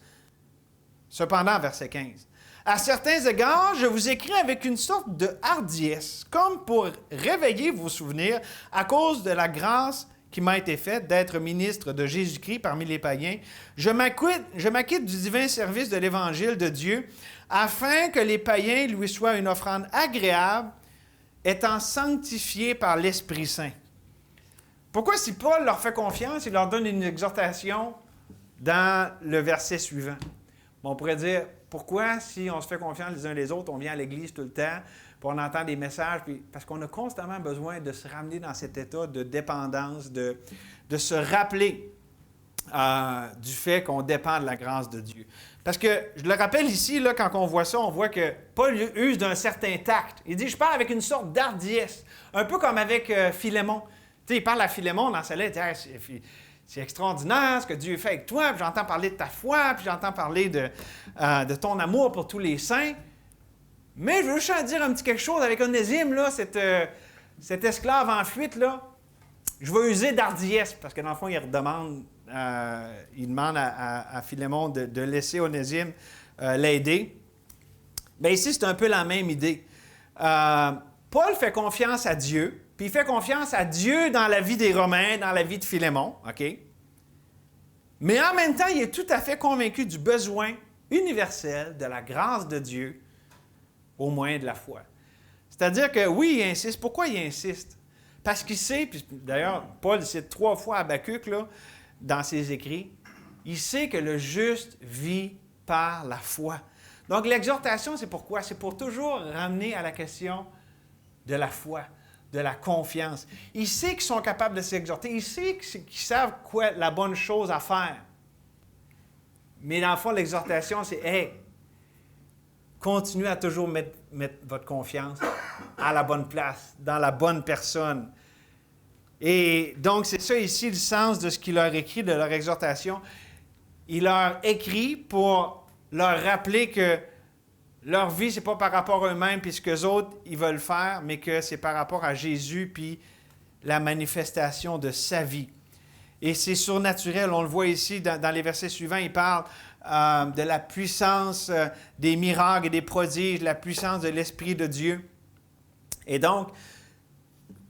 Cependant, verset 15. À certains égards, je vous écris avec une sorte de hardiesse, comme pour réveiller vos souvenirs à cause de la grâce qui m'a été faite d'être ministre de Jésus-Christ parmi les païens. Je m'acquitte du divin service de l'Évangile de Dieu, afin que les païens lui soient une offrande agréable, étant sanctifiés par l'Esprit Saint. Pourquoi, si Paul leur fait confiance, il leur donne une exhortation dans le verset suivant? Bon, on pourrait dire, pourquoi, si on se fait confiance les uns les autres, on vient à l'Église tout le temps, puis on entend des messages, puis, parce qu'on a constamment besoin de se ramener dans cet état de dépendance, de se rappeler du fait qu'on dépend de la grâce de Dieu. Parce que, je le rappelle ici, là, quand on voit ça, on voit que Paul use d'un certain tact. Il dit, je parle avec une sorte d'hardiesse, un peu comme avec Philémon. Tu sais, il parle à Philémon dans sa lettre, c'est extraordinaire ce que Dieu fait avec toi, puis j'entends parler de ta foi, puis j'entends parler de ton amour pour tous les saints. Mais je veux juste dire un petit quelque chose avec Onésime, là, cet esclave en fuite, là. Je vais user d'hardiesse, parce que dans le fond, il demande à Philémon de laisser Onésime l'aider. Bien ici, c'est un peu la même idée. Paul fait confiance à Dieu, puis il fait confiance à Dieu dans la vie des Romains, dans la vie de Philémon, OK? Mais en même temps, il est tout à fait convaincu du besoin universel de la grâce de Dieu au moyen de la foi. C'est-à-dire que, oui, il insiste. Pourquoi il insiste? Parce qu'il sait, puis d'ailleurs, Paul cite 3 fois Habacuc, là, dans ses écrits, il sait que le juste vit par la foi. Donc, l'exhortation, c'est pourquoi? C'est pour toujours ramener à la question de la foi, de la confiance. Il sait qu'ils sont capables de s'exhorter. Il sait qu'ils savent quoi la bonne chose à faire. Mais dans le fond, l'exhortation, c'est « Hey, continuez à toujours mettre votre confiance à la bonne place, dans la bonne personne. » Et donc, c'est ça ici le sens de ce qu'il leur écrit, de leur exhortation. Il leur écrit pour leur rappeler que leur vie, ce n'est pas par rapport à eux-mêmes puis ce qu'eux autres, ils veulent faire, mais que c'est par rapport à Jésus puis la manifestation de sa vie. Et c'est surnaturel. On le voit ici dans les versets suivants. Il parle de la puissance des miracles et des prodiges, la puissance de l'Esprit de Dieu. Et donc,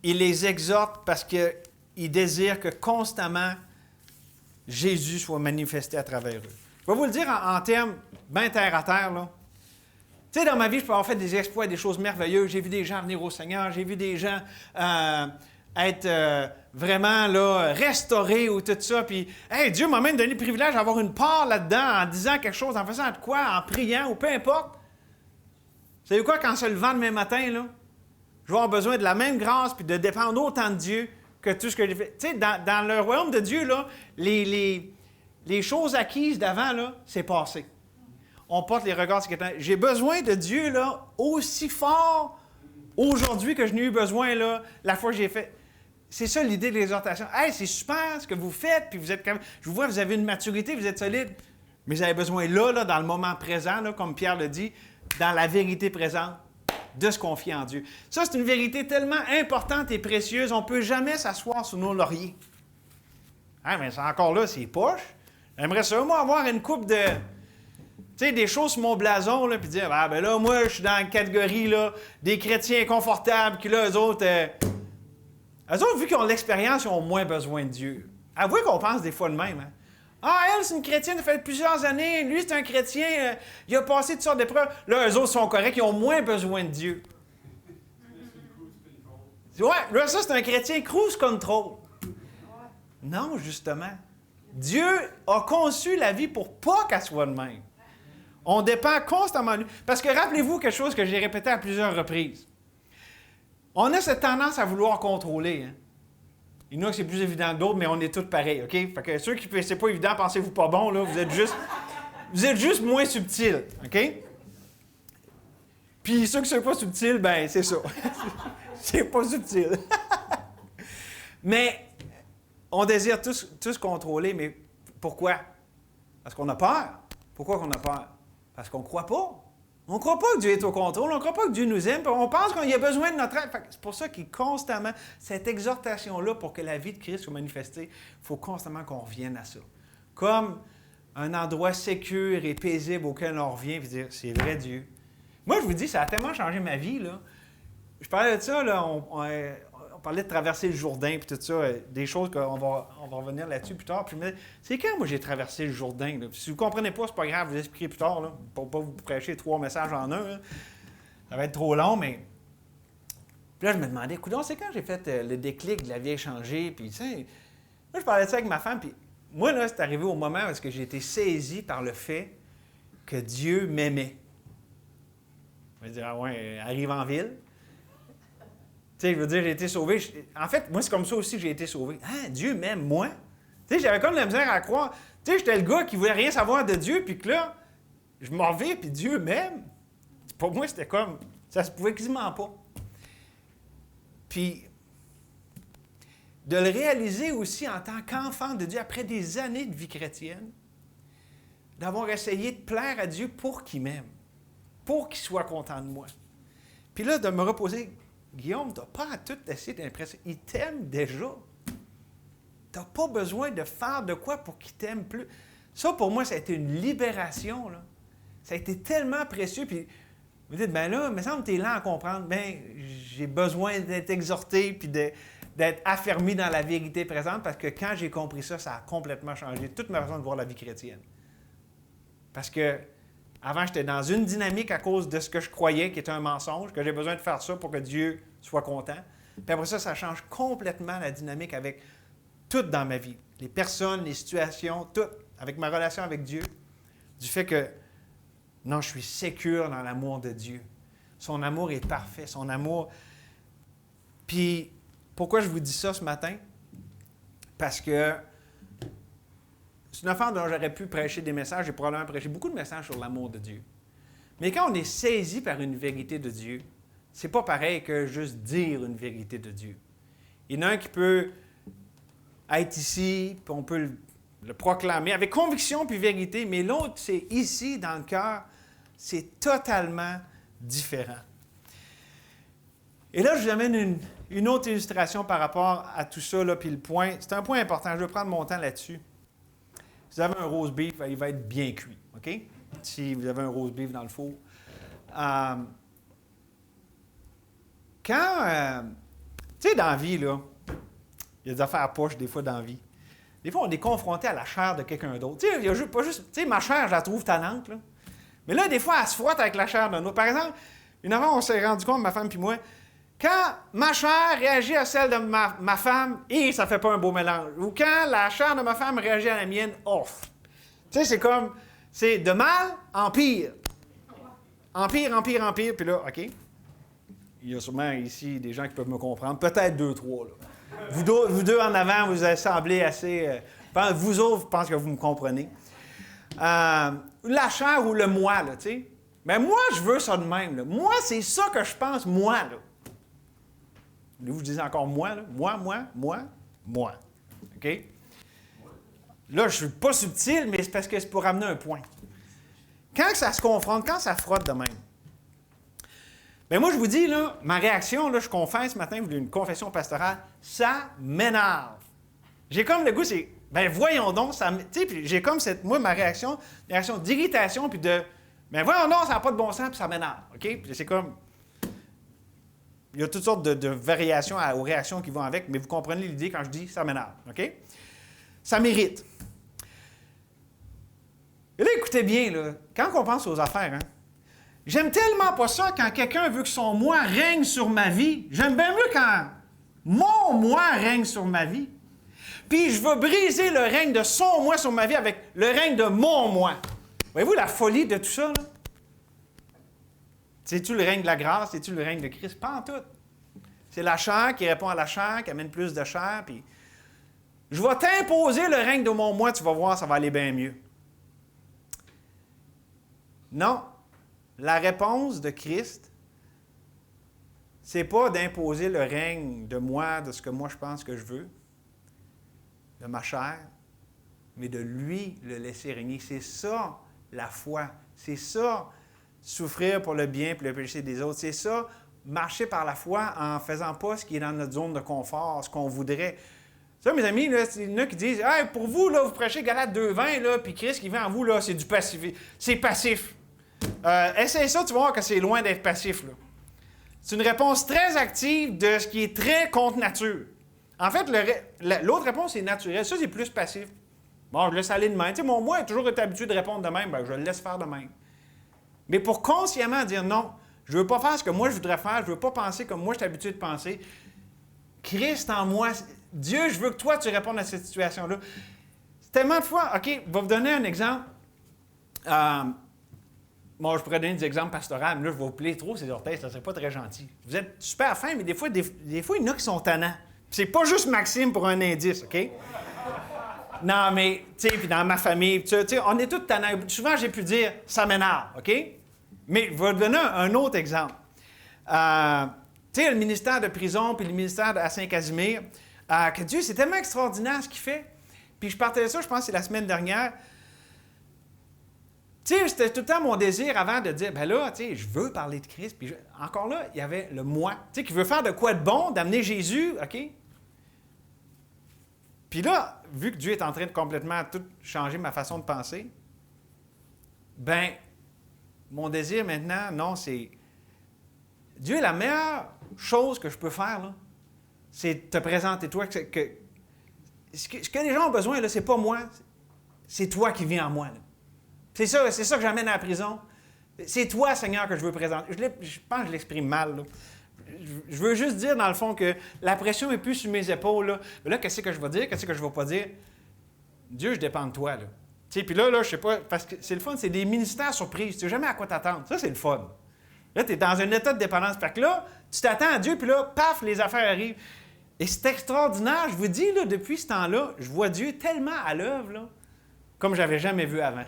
il les exhorte parce qu'il désire que constamment Jésus soit manifesté à travers eux. Je vais vous le dire en termes bien terre à terre, là. Tu sais, dans ma vie, je peux avoir fait des exploits, des choses merveilleuses. J'ai vu des gens venir au Seigneur, j'ai vu des gens être vraiment là, restauré ou tout ça. Puis, hey, Dieu m'a même donné le privilège d'avoir une part là-dedans en disant quelque chose, en faisant de quoi, en priant ou peu importe. Vous savez quoi, quand se levant demain matin, là, je vais avoir besoin de la même grâce puis de dépendre autant de Dieu que tout ce que j'ai fait. Tu sais, dans le royaume de Dieu, là, les choses acquises d'avant, là, c'est passé. On porte les regards sur quelqu'un. J'ai besoin de Dieu là, aussi fort aujourd'hui que je n'ai eu besoin là, la fois que j'ai fait. C'est ça l'idée de l'exhortation. Hey, c'est super ce que vous faites, puis vous êtes quand même. Je vous vois, vous avez une maturité, vous êtes solide. Mais vous avez besoin là, dans le moment présent, là, comme Pierre le dit, dans la vérité présente, de se confier en Dieu. Ça, c'est une vérité tellement importante et précieuse, on ne peut jamais s'asseoir sur nos lauriers. Ah, mais c'est encore là, c'est poche. J'aimerais sûrement avoir une coupe de. Tu sais, des choses sur mon blason, là, puis dire, ah, ben là, moi, je suis dans la catégorie, là, des chrétiens confortables, qui, là, eux autres, vu qu'ils ont l'expérience, ils ont moins besoin de Dieu. Avouez qu'on pense des fois de même, hein? Ah, elle, c'est une chrétienne, ça fait plusieurs années. Lui, c'est un chrétien, il a passé toutes sortes d'épreuves. Là, eux autres sont corrects, ils ont moins besoin de Dieu. Ouais, là, ça, c'est un chrétien cruise control. Non, justement. Dieu a conçu la vie pour pas qu'elle soit de même. On dépend constamment de lui. Parce que rappelez-vous quelque chose que j'ai répété à plusieurs reprises. On a cette tendance à vouloir contrôler. Hein? Il y en a que c'est plus évident que d'autres, mais on est tous pareils, OK? Fait que ceux qui c'est pas évident, pensez-vous pas bon, là, vous êtes juste moins subtils, OK? Puis ceux qui sont pas subtils, ben c'est ça. C'est pas subtil. Mais on désire tous contrôler, mais pourquoi? Parce qu'on a peur. Pourquoi qu'on a peur? Parce qu'on ne croit pas. On ne croit pas que Dieu est au contrôle, on ne croit pas que Dieu nous aime, on pense qu'il a besoin de notre aide. C'est pour ça qu'il constamment, cette exhortation-là, pour que la vie de Christ soit manifestée, il faut constamment qu'on revienne à ça. Comme un endroit sécure et paisible auquel on revient et dire, c'est vrai Dieu. Moi, je vous dis, ça a tellement changé ma vie, là. Je parlais de ça, là, on parlait de traverser le Jourdain et tout ça, des choses qu'on va revenir là-dessus plus tard. Puis je me dis, c'est quand moi j'ai traversé le Jourdain? Là? Si vous ne comprenez pas, c'est pas grave, vous expliquer plus tard, là, pour ne pas vous prêcher 3 messages en un. Là. Ça va être trop long, mais. Puis là, je me demandais, coudonc, c'est quand j'ai fait le déclic de la vie échangée? Puis, tu sais, moi, je parlais de ça avec ma femme, puis moi, là, c'est arrivé au moment où j'ai été saisi par le fait que Dieu m'aimait. Je me dis, ah ouais, arrive en ville. Tu sais, je veux dire, j'ai été sauvé. En fait, moi, c'est comme ça aussi que j'ai été sauvé. Ah, Dieu m'aime, moi. Tu sais, j'avais comme la misère à croire. Tu sais, j'étais le gars qui voulait rien savoir de Dieu, puis que là, je m'en vais, puis Dieu m'aime. Pour moi, c'était comme, ça se pouvait quasiment pas. Puis, de le réaliser aussi en tant qu'enfant de Dieu, après des années de vie chrétienne, d'avoir essayé de plaire à Dieu pour qu'il m'aime, pour qu'il soit content de moi. Puis là, de me reposer, Guillaume, tu n'as pas à tout essayer d'impressionner. Il t'aime déjà. Tu n'as pas besoin de faire de quoi pour qu'il t'aime plus. Ça, pour moi, ça a été une libération. Là. Ça a été tellement précieux. Puis, vous dites, ben là, il me semble que tu es lent à comprendre. Ben, j'ai besoin d'être exhorté puis d'être affermi dans la vérité présente parce que quand j'ai compris ça, ça a complètement changé toute ma façon de voir la vie chrétienne. Parce que avant, j'étais dans une dynamique à cause de ce que je croyais qui était un mensonge, que j'ai besoin de faire ça pour que Dieu soit content. Puis après ça change complètement la dynamique avec tout dans ma vie. Les personnes, les situations, tout. Avec ma relation avec Dieu. Du fait que, non, je suis sécure dans l'amour de Dieu. Son amour est parfait. Son amour... Puis, pourquoi je vous dis ça ce matin? Parce que c'est une affaire dont j'aurais pu prêcher des messages. J'ai probablement prêché beaucoup de messages sur l'amour de Dieu. Mais quand on est saisi par une vérité de Dieu, c'est pas pareil que juste dire une vérité de Dieu. Il y en a un qui peut être ici, puis on peut le proclamer avec conviction puis vérité, mais l'autre, c'est ici, dans le cœur, c'est totalement différent. Et là, je vous amène une autre illustration par rapport à tout ça, là, puis le point, c'est un point important, je vais prendre mon temps là-dessus. Si vous avez un roast beef, il va être bien cuit, OK? Si vous avez un roast beef dans le four. Tu sais, dans la vie, là, il y a des affaires poches, des fois, dans la vie. Des fois, on est confronté à la chair de quelqu'un d'autre. Tu sais, il y a pas juste... Tu sais, ma chair, je la trouve tannante, là. Mais là, des fois, elle se frotte avec la chair d'un autre. Par exemple, une fois, on s'est rendu compte, ma femme puis moi, Quand ma chair réagit à celle de ma femme, et ça ne fait pas un beau mélange. Ou quand la chair de ma femme réagit à la mienne, off. Tu sais, c'est comme, c'est de mal en pire. En pire, en pire, en pire. Puis là, OK. Il y a sûrement ici des gens qui peuvent me comprendre. Peut-être 2, 3, là. Vous deux en avant, vous avez semblé assez... vous autres, je pense que vous me comprenez. La chair ou le moi, là, tu sais. Mais moi, je veux ça de même, là. Moi, c'est ça que je pense, moi, là. Vous disiez encore moi, là. Moi. OK? Là, je ne suis pas subtil, mais c'est parce que c'est pour amener un point. Quand ça se confronte, quand ça frotte de même, bien moi, je vous dis, là, ma réaction, là, je confesse ce matin, une confession pastorale, ça m'énerve. J'ai comme le goût, c'est, ben voyons donc, ça tu sais, puis j'ai comme cette, moi, ma réaction, une réaction d'irritation, puis de, ben voyons donc, ça n'a pas de bon sens, puis ça m'énerve, OK? Puis c'est comme, il y a toutes sortes de variations aux réactions qui vont avec, mais vous comprenez l'idée quand je dis ça m'énerve, OK? Ça m'irrite. Et là, écoutez bien, là, quand on pense aux affaires, hein, j'aime tellement pas ça quand quelqu'un veut que son moi règne sur ma vie. J'aime bien mieux quand mon moi règne sur ma vie. Puis je veux briser le règne de son moi sur ma vie avec le règne de mon moi. Voyez-vous la folie de tout ça, là? C'est-tu le règne de la grâce? C'est-tu le règne de Christ? Pas en tout. C'est la chair qui répond à la chair, qui amène plus de chair, puis je vais t'imposer le règne de mon moi, tu vas voir, ça va aller bien mieux. Non. La réponse de Christ, c'est pas d'imposer le règne de moi, de ce que moi je pense que je veux, de ma chair, mais de lui le laisser régner. C'est ça, la foi. C'est ça, souffrir pour le bien et le péché des autres. C'est ça, marcher par la foi en ne faisant pas ce qui est dans notre zone de confort, ce qu'on voudrait. Ça, mes amis, là, il y en a qui disent hey, pour vous, là, vous prêchez Galates 2:20, là, puis Christ qui vient en vous, là, c'est du passif. C'est passif. Essaye ça, tu vas voir que c'est loin d'être passif. Là. C'est une réponse très active de ce qui est très contre nature. En fait, l'autre réponse est naturelle. Ça, c'est plus passif. Bon, je laisse aller de même. Tu sais, moi a toujours été habitué de répondre de même. Bien, je le laisse faire de même. Mais pour consciemment dire non, je ne veux pas faire ce que moi je voudrais faire, je ne veux pas penser comme moi je suis habitué de penser. Christ en moi, Dieu, je veux que toi, tu répondes à cette situation-là. C'est tellement de fois, OK, je vais vous donner un exemple. Moi, je pourrais donner des exemples pastoraux, mais là, je vais vous plaire trop ces orteils, ça ne serait pas très gentil. Vous êtes super fin, mais des fois, il y en a qui sont tannants. C'est pas juste Maxime pour un indice, OK? Non, mais, tu sais, puis dans ma famille, tu sais, on est tous tannants. Souvent, j'ai pu dire, ça m'énerve, OK? Mais je vais vous donner un autre exemple. Tu sais, le ministère de prison puis le ministère à Saint-Casimir, que Dieu, c'est tellement extraordinaire ce qu'il fait. Puis je partais de ça, je pense que c'est la semaine dernière. Tu sais, c'était tout le temps mon désir avant de dire, ben là, tu sais, je veux parler de Christ. Puis encore là, il y avait le moi, tu sais, qui veut faire de quoi de bon, d'amener Jésus, OK? Puis là, vu que Dieu est en train de complètement tout changer ma façon de penser, ben, mon désir maintenant, non, c'est... Dieu, la meilleure chose que je peux faire, là, c'est te présenter toi. Ce que les gens ont besoin, là, c'est pas moi, c'est toi qui vis en moi, là. C'est ça que j'amène à la prison. C'est toi, Seigneur, que je veux présenter. Je pense que je l'exprime mal, là. Je veux juste dire, dans le fond, que la pression n'est plus sur mes épaules. Là, mais là qu'est-ce que je vais dire? Qu'est-ce que je ne vais pas dire? Dieu, je dépends de toi. Puis là, je sais pas, parce que c'est le fun, c'est des ministères surprises. Tu ne sais jamais à quoi t'attendre. Ça, c'est le fun. Là, tu es dans un état de dépendance. Fait que là, tu t'attends à Dieu, puis là, paf, les affaires arrivent. Et c'est extraordinaire. Je vous dis, là, depuis ce temps-là, je vois Dieu tellement à l'œuvre, là, comme je n'avais jamais vu avant.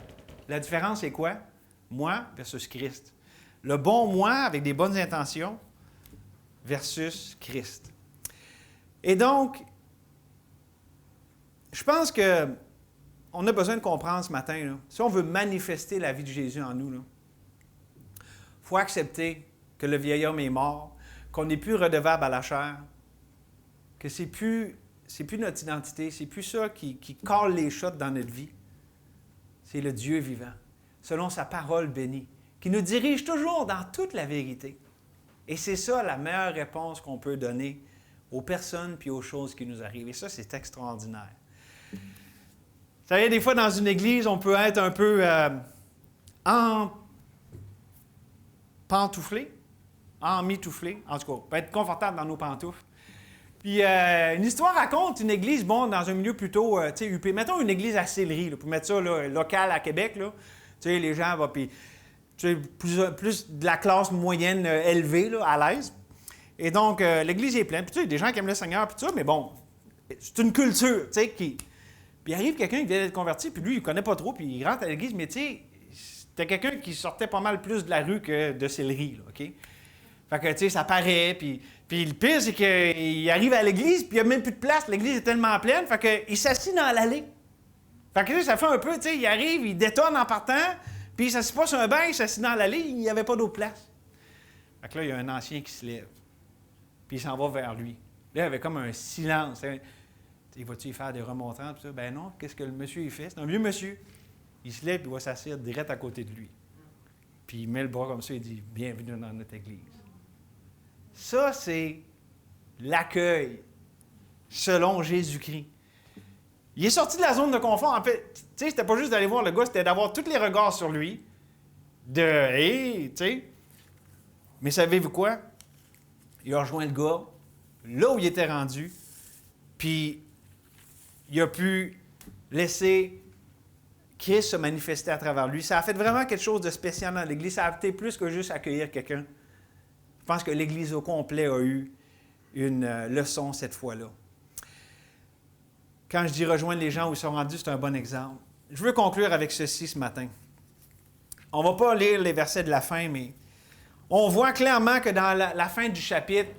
La différence, c'est quoi? Moi versus Christ. Le bon moi, avec des bonnes intentions, versus Christ. Et donc, je pense qu'on a besoin de comprendre ce matin, là, si on veut manifester la vie de Jésus en nous, il faut accepter que le vieil homme est mort, qu'on n'est plus redevable à la chair, que c'est plus notre identité, c'est plus ça qui colle les shots dans notre vie. C'est le Dieu vivant, selon sa parole bénie, qui nous dirige toujours dans toute la vérité. Et c'est ça la meilleure réponse qu'on peut donner aux personnes puis aux choses qui nous arrivent. Et ça, c'est extraordinaire. Vous savez, des fois, dans une église, on peut être un peu pantouflé. emmitouflés, en tout cas, pour être confortable dans nos pantoufles. Puis une histoire raconte une église, bon, dans un milieu plutôt, tu sais, huppé. Mettons une église à Sillery, là, pour mettre ça là, local à Québec, là. Tu sais, les gens vont, puis, tu sais, plus de la classe moyenne élevée, là, à l'aise. Et donc, l'église est pleine. Puis, tu sais, des gens qui aiment le Seigneur, puis tout ça, mais bon, c'est une culture, tu sais, qui... Puis, il arrive quelqu'un qui vient d'être converti, puis lui, il ne connaît pas trop, puis il rentre à l'église, mais tu sais, c'était quelqu'un qui sortait pas mal plus de la rue que de Sillery, là, OK? Fait que, tu sais, ça paraît, puis le pire, c'est qu'il arrive à l'église, puis il n'y a même plus de place. L'église est tellement pleine, fait qu'il s'assit dans l'allée. Fait que ça fait un peu, tu sais, il arrive, il détonne en partant, puis il ne s'assit pas sur un banc, il s'assit dans l'allée, il n'y avait pas d'autre place. Fait que là, il y a un ancien qui se lève, puis il s'en va vers lui. Là, il y avait comme un silence. Il va-tu y faire des remontrances, puis ça? Ben non, qu'est-ce que le monsieur, il fait? C'est un vieux monsieur. Il se lève, puis il va s'asseoir direct à côté de lui. Puis il met le bras comme ça, il dit « Bienvenue dans notre église ». Ça, c'est l'accueil selon Jésus-Christ. Il est sorti de la zone de confort. En fait, tu sais, c'était pas juste d'aller voir le gars, c'était d'avoir tous les regards sur lui. Tu sais. Mais savez-vous quoi? Il a rejoint le gars, là où il était rendu, puis il a pu laisser Christ se manifester à travers lui. Ça a fait vraiment quelque chose de spécial dans l'Église. Ça a été plus que juste accueillir quelqu'un. Je pense que l'Église au complet a eu une leçon cette fois-là. Quand je dis rejoindre les gens où ils sont rendus, c'est un bon exemple. Je veux conclure avec ceci ce matin. On ne va pas lire les versets de la fin, mais on voit clairement que dans la fin du chapitre,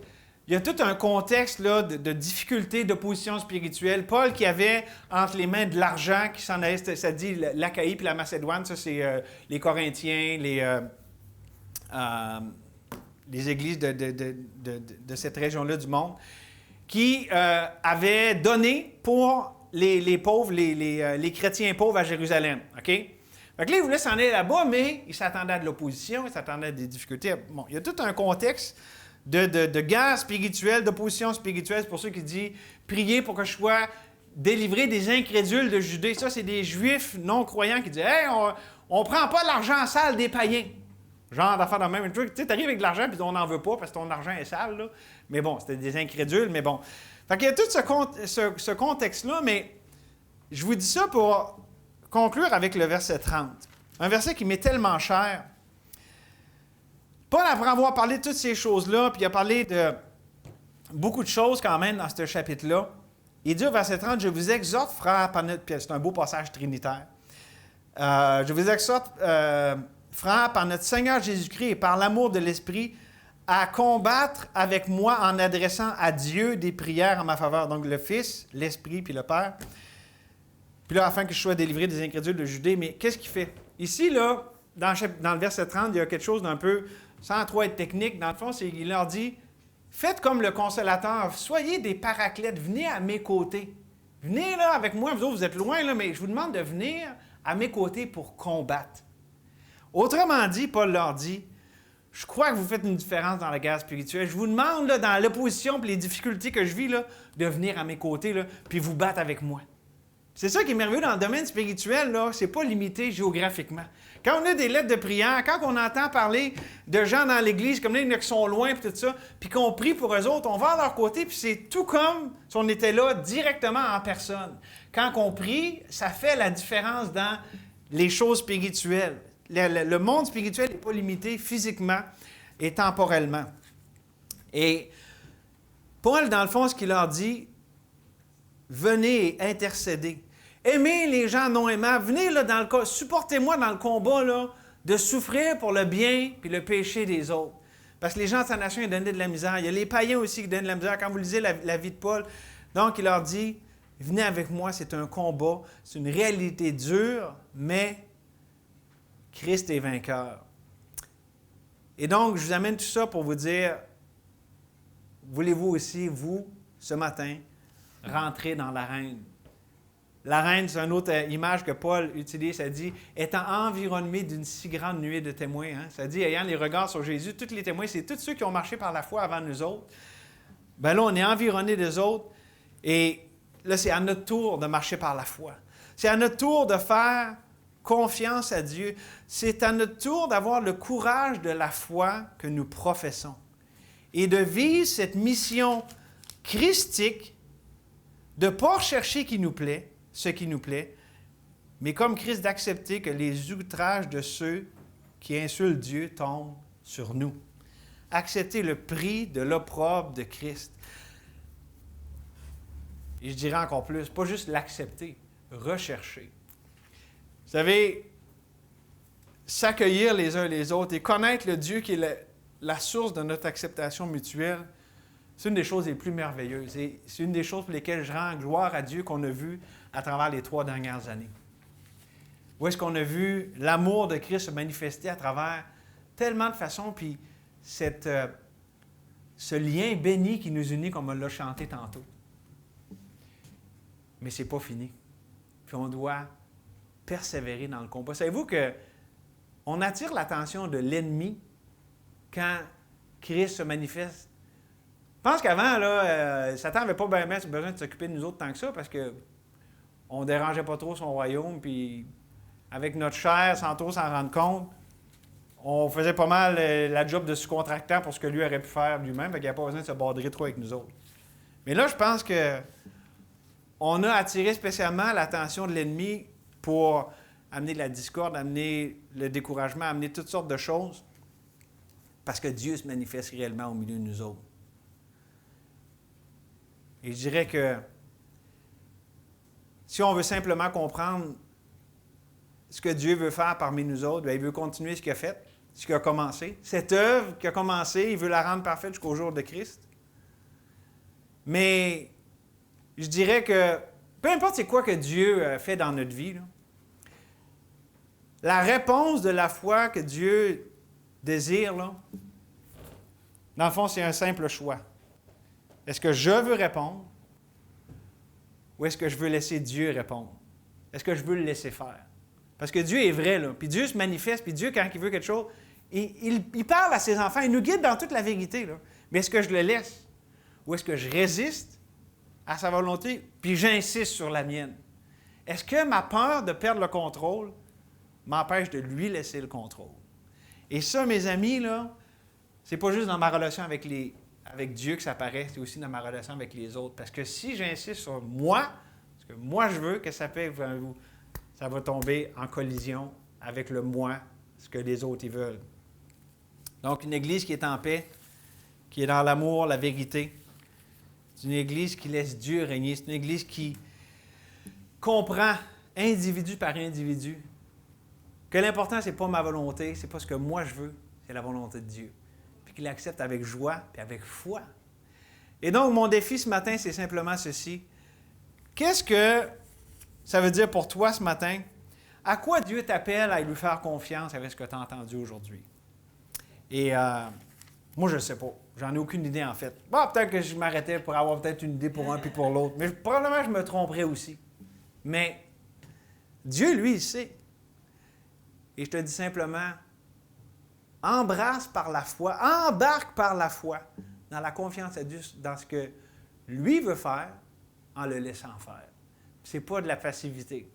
il y a tout un contexte là, de difficulté, d'opposition spirituelle. Paul qui avait entre les mains de l'argent qui s'en allait, ça dit l'Achaïe puis la Macédoine, ça c'est les Corinthiens, les églises de cette région-là du monde, qui avaient donné pour les pauvres, les chrétiens pauvres à Jérusalem. OK? Fait que là, ils voulaient s'en aller là-bas, mais ils s'attendaient à de l'opposition, ils s'attendaient à des difficultés. Bon, il y a tout un contexte de guerre spirituelle, d'opposition spirituelle. C'est pour ceux qui disent « Priez pour que je sois délivré des incrédules de Judée ». Ça, c'est des Juifs non-croyants qui disent « Hey, on ne prend pas l'argent sale des païens ». Genre d'affaire de même. Tu sais, t'arrives avec de l'argent puis on n'en veut pas parce que ton argent est sale, là. Mais bon, c'était des incrédules, mais bon. Fait qu'il y a tout ce contexte-là, mais je vous dis ça pour conclure avec le verset 30. Un verset qui m'est tellement cher. Paul, après avoir parlé de toutes ces choses-là, puis il a parlé de beaucoup de choses quand même dans ce chapitre-là, il dit au verset 30, « Je vous exhorte, frères, par notre... » Puis c'est un beau passage trinitaire. « Je vous exhorte, frères, par notre Seigneur Jésus-Christ et par l'amour de l'Esprit, à combattre avec moi en adressant à Dieu des prières en ma faveur. » Donc le Fils, l'Esprit, puis le Père. Puis là, afin que je sois délivré des incrédules de Judée. Mais qu'est-ce qu'il fait? Ici, là, dans le verset 30, il y a quelque chose d'un peu, sans trop être technique, dans le fond, il leur dit, « Faites comme le consolateur, soyez des paraclètes, venez à mes côtés. Venez là avec moi, vous autres, vous êtes loin, là, mais je vous demande de venir à mes côtés pour combattre. » Autrement dit, Paul leur dit, « Je crois que vous faites une différence dans la guerre spirituelle. Je vous demande, là, dans l'opposition et les difficultés que je vis, là, de venir à mes côtés, là, puis vous battre avec moi. » C'est ça qui est merveilleux dans le domaine spirituel, là, c'est pas limité géographiquement. Quand on a des lettres de prière, quand on entend parler de gens dans l'Église, comme là, il y en a qui sont loin, puis tout ça, puis qu'on prie pour eux autres, on va à leur côté, puis c'est tout comme si on était là directement en personne. Quand on prie, ça fait la différence dans les choses spirituelles. Le monde spirituel n'est pas limité physiquement et temporellement. Et Paul, dans le fond, ce qu'il leur dit, venez intercéder. Aimez les gens non aimables. Venez là, supportez-moi dans le combat là, de souffrir pour le bien puis le péché des autres. Parce que les gens de sa nation, ils donnaient de la misère. Il y a les païens aussi qui donnent de la misère. Quand vous lisez la vie de Paul, donc il leur dit, venez avec moi, c'est un combat, c'est une réalité dure, mais Christ est vainqueur. Et donc, je vous amène tout ça pour vous dire, voulez-vous aussi, vous, ce matin, rentrer dans l'arène? L'arène, c'est une autre image que Paul utilise, ça dit « étant environné d'une si grande nuée de témoins hein? ». Ça dit « ayant les regards sur Jésus », tous les témoins, c'est tous ceux qui ont marché par la foi avant nous autres. Bien là, on est environné des autres, et là, c'est à notre tour de marcher par la foi. C'est à notre tour de faire confiance à Dieu. C'est à notre tour d'avoir le courage de la foi que nous professons. et de vivre cette mission christique, de ne pas rechercher ce qui nous plaît, mais comme Christ d'accepter que les outrages de ceux qui insultent Dieu tombent sur nous. Accepter le prix de l'opprobre de Christ. Et je dirais encore plus, pas juste l'accepter, rechercher. Vous savez, s'accueillir les uns les autres et connaître le Dieu qui est la source de notre acceptation mutuelle, c'est une des choses les plus merveilleuses. Et c'est une des choses pour lesquelles je rends gloire à Dieu qu'on a vu à travers les 3 dernières années. Où est-ce qu'on a vu l'amour de Christ se manifester à travers tellement de façons, puis ce lien béni qui nous unit comme on l'a chanté tantôt. Mais ce n'est pas fini. Puis on doit persévérer dans le combat. Savez-vous qu'on attire l'attention de l'ennemi quand Christ se manifeste? Je pense qu'avant, là, Satan n'avait pas bien besoin de s'occuper de nous autres tant que ça parce qu'on ne dérangeait pas trop son royaume, puis avec notre chair, sans trop s'en rendre compte, on faisait pas mal la job de sous-contractant pour ce que lui aurait pu faire lui-même, fait qu'il n'avait pas besoin de se borderer trop avec nous autres. Mais là, je pense qu'on a attiré spécialement l'attention de l'ennemi pour amener de la discorde, amener le découragement, amener toutes sortes de choses, parce que Dieu se manifeste réellement au milieu de nous autres. Et je dirais que si on veut simplement comprendre ce que Dieu veut faire parmi nous autres, bien, il veut continuer ce qu'il a fait, ce qu'il a commencé. Cette œuvre qui a commencé, il veut la rendre parfaite jusqu'au jour de Christ. Mais je dirais que, peu importe c'est quoi que Dieu fait dans notre vie, là, la réponse de la foi que Dieu désire, là, dans le fond, c'est un simple choix. Est-ce que je veux répondre ou est-ce que je veux laisser Dieu répondre? Est-ce que je veux le laisser faire? Parce que Dieu est vrai, là. Puis Dieu se manifeste, puis Dieu, quand il veut quelque chose, il parle à ses enfants, il nous guide dans toute la vérité, là. Mais est-ce que je le laisse? Ou est-ce que je résiste à sa volonté, puis j'insiste sur la mienne? Est-ce que ma peur de perdre le contrôle m'empêche de lui laisser le contrôle? Et ça, mes amis, là, c'est pas juste dans ma relation avec Dieu que ça apparaît, c'est aussi dans ma relation avec les autres. Parce que si j'insiste sur moi, ce que moi je veux, que ça fait, ça va tomber en collision avec le moi, ce que les autres ils veulent. Donc, une Église qui est en paix, qui est dans l'amour, la vérité, c'est une Église qui laisse Dieu régner, c'est une Église qui comprend individu par individu que l'important, ce n'est pas ma volonté, ce n'est pas ce que moi je veux, c'est la volonté de Dieu. Puis qu'il l'accepte avec joie et avec foi. Et donc, mon défi ce matin, c'est simplement ceci. Qu'est-ce que ça veut dire pour toi ce matin? À quoi Dieu t'appelle à lui faire confiance avec ce que tu as entendu aujourd'hui? Et moi, je ne sais pas. J'en ai aucune idée, en fait. Bon, peut-être que je m'arrêtais pour avoir peut-être une idée pour un puis pour l'autre. Mais probablement, je me tromperais aussi. Mais Dieu, lui, il sait. Et je te dis simplement, embrasse par la foi, embarque par la foi dans la confiance à Dieu, dans ce que lui veut faire, en le laissant faire. Ce n'est pas de la passivité.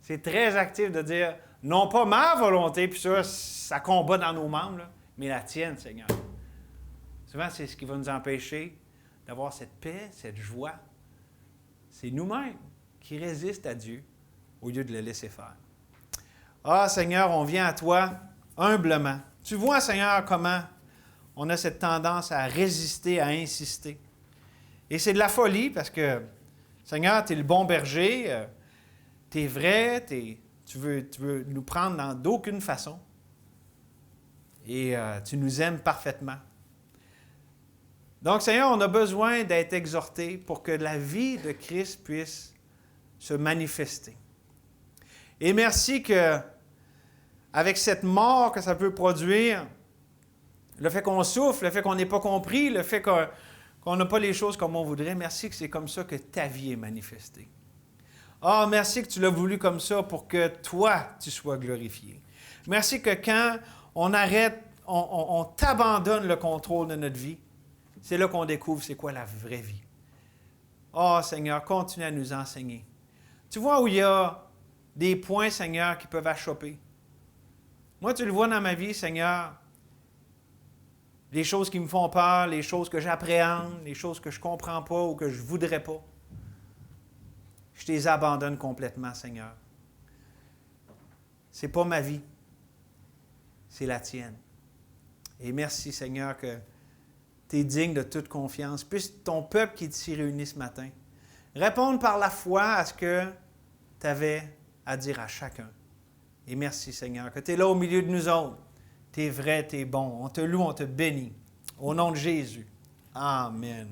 C'est très actif de dire, non pas ma volonté, puis ça combat dans nos membres, là, mais la tienne, Seigneur. Souvent, c'est ce qui va nous empêcher d'avoir cette paix, cette joie. C'est nous-mêmes qui résistent à Dieu au lieu de le laisser faire. Ah, Seigneur, on vient à toi humblement. Tu vois, Seigneur, comment on a cette tendance à résister, à insister. Et c'est de la folie parce que, Seigneur, tu es le bon berger, tu es vrai, tu veux nous prendre d'aucune façon. Et tu nous aimes parfaitement. Donc, Seigneur, on a besoin d'être exhortés pour que la vie de Christ puisse se manifester. Et merci que, avec cette mort que ça peut produire, le fait qu'on souffre, le fait qu'on n'ait pas compris, le fait qu'on n'a pas les choses comme on voudrait, merci que c'est comme ça que ta vie est manifestée. Ah, merci que tu l'as voulu comme ça pour que toi, tu sois glorifié. Merci que quand on arrête, on t'abandonne le contrôle de notre vie, c'est là qu'on découvre c'est quoi la vraie vie. Ah, Seigneur, continue à nous enseigner. Tu vois où il y a des points, Seigneur, qui peuvent achopper. Moi, tu le vois dans ma vie, Seigneur. les choses qui me font peur, les choses que j'appréhende, les choses que je ne comprends pas ou que je ne voudrais pas. Je te les abandonne complètement, Seigneur. Ce n'est pas ma vie, c'est la tienne. Et merci, Seigneur, que tu es digne de toute confiance. Puisse ton peuple qui est ici réuni ce matin répondre par la foi à ce que tu avais à dire à chacun. Et merci, Seigneur, que tu es là au milieu de nous autres. Tu es vrai, tu es bon. On te loue, on te bénit. Au nom de Jésus. Amen.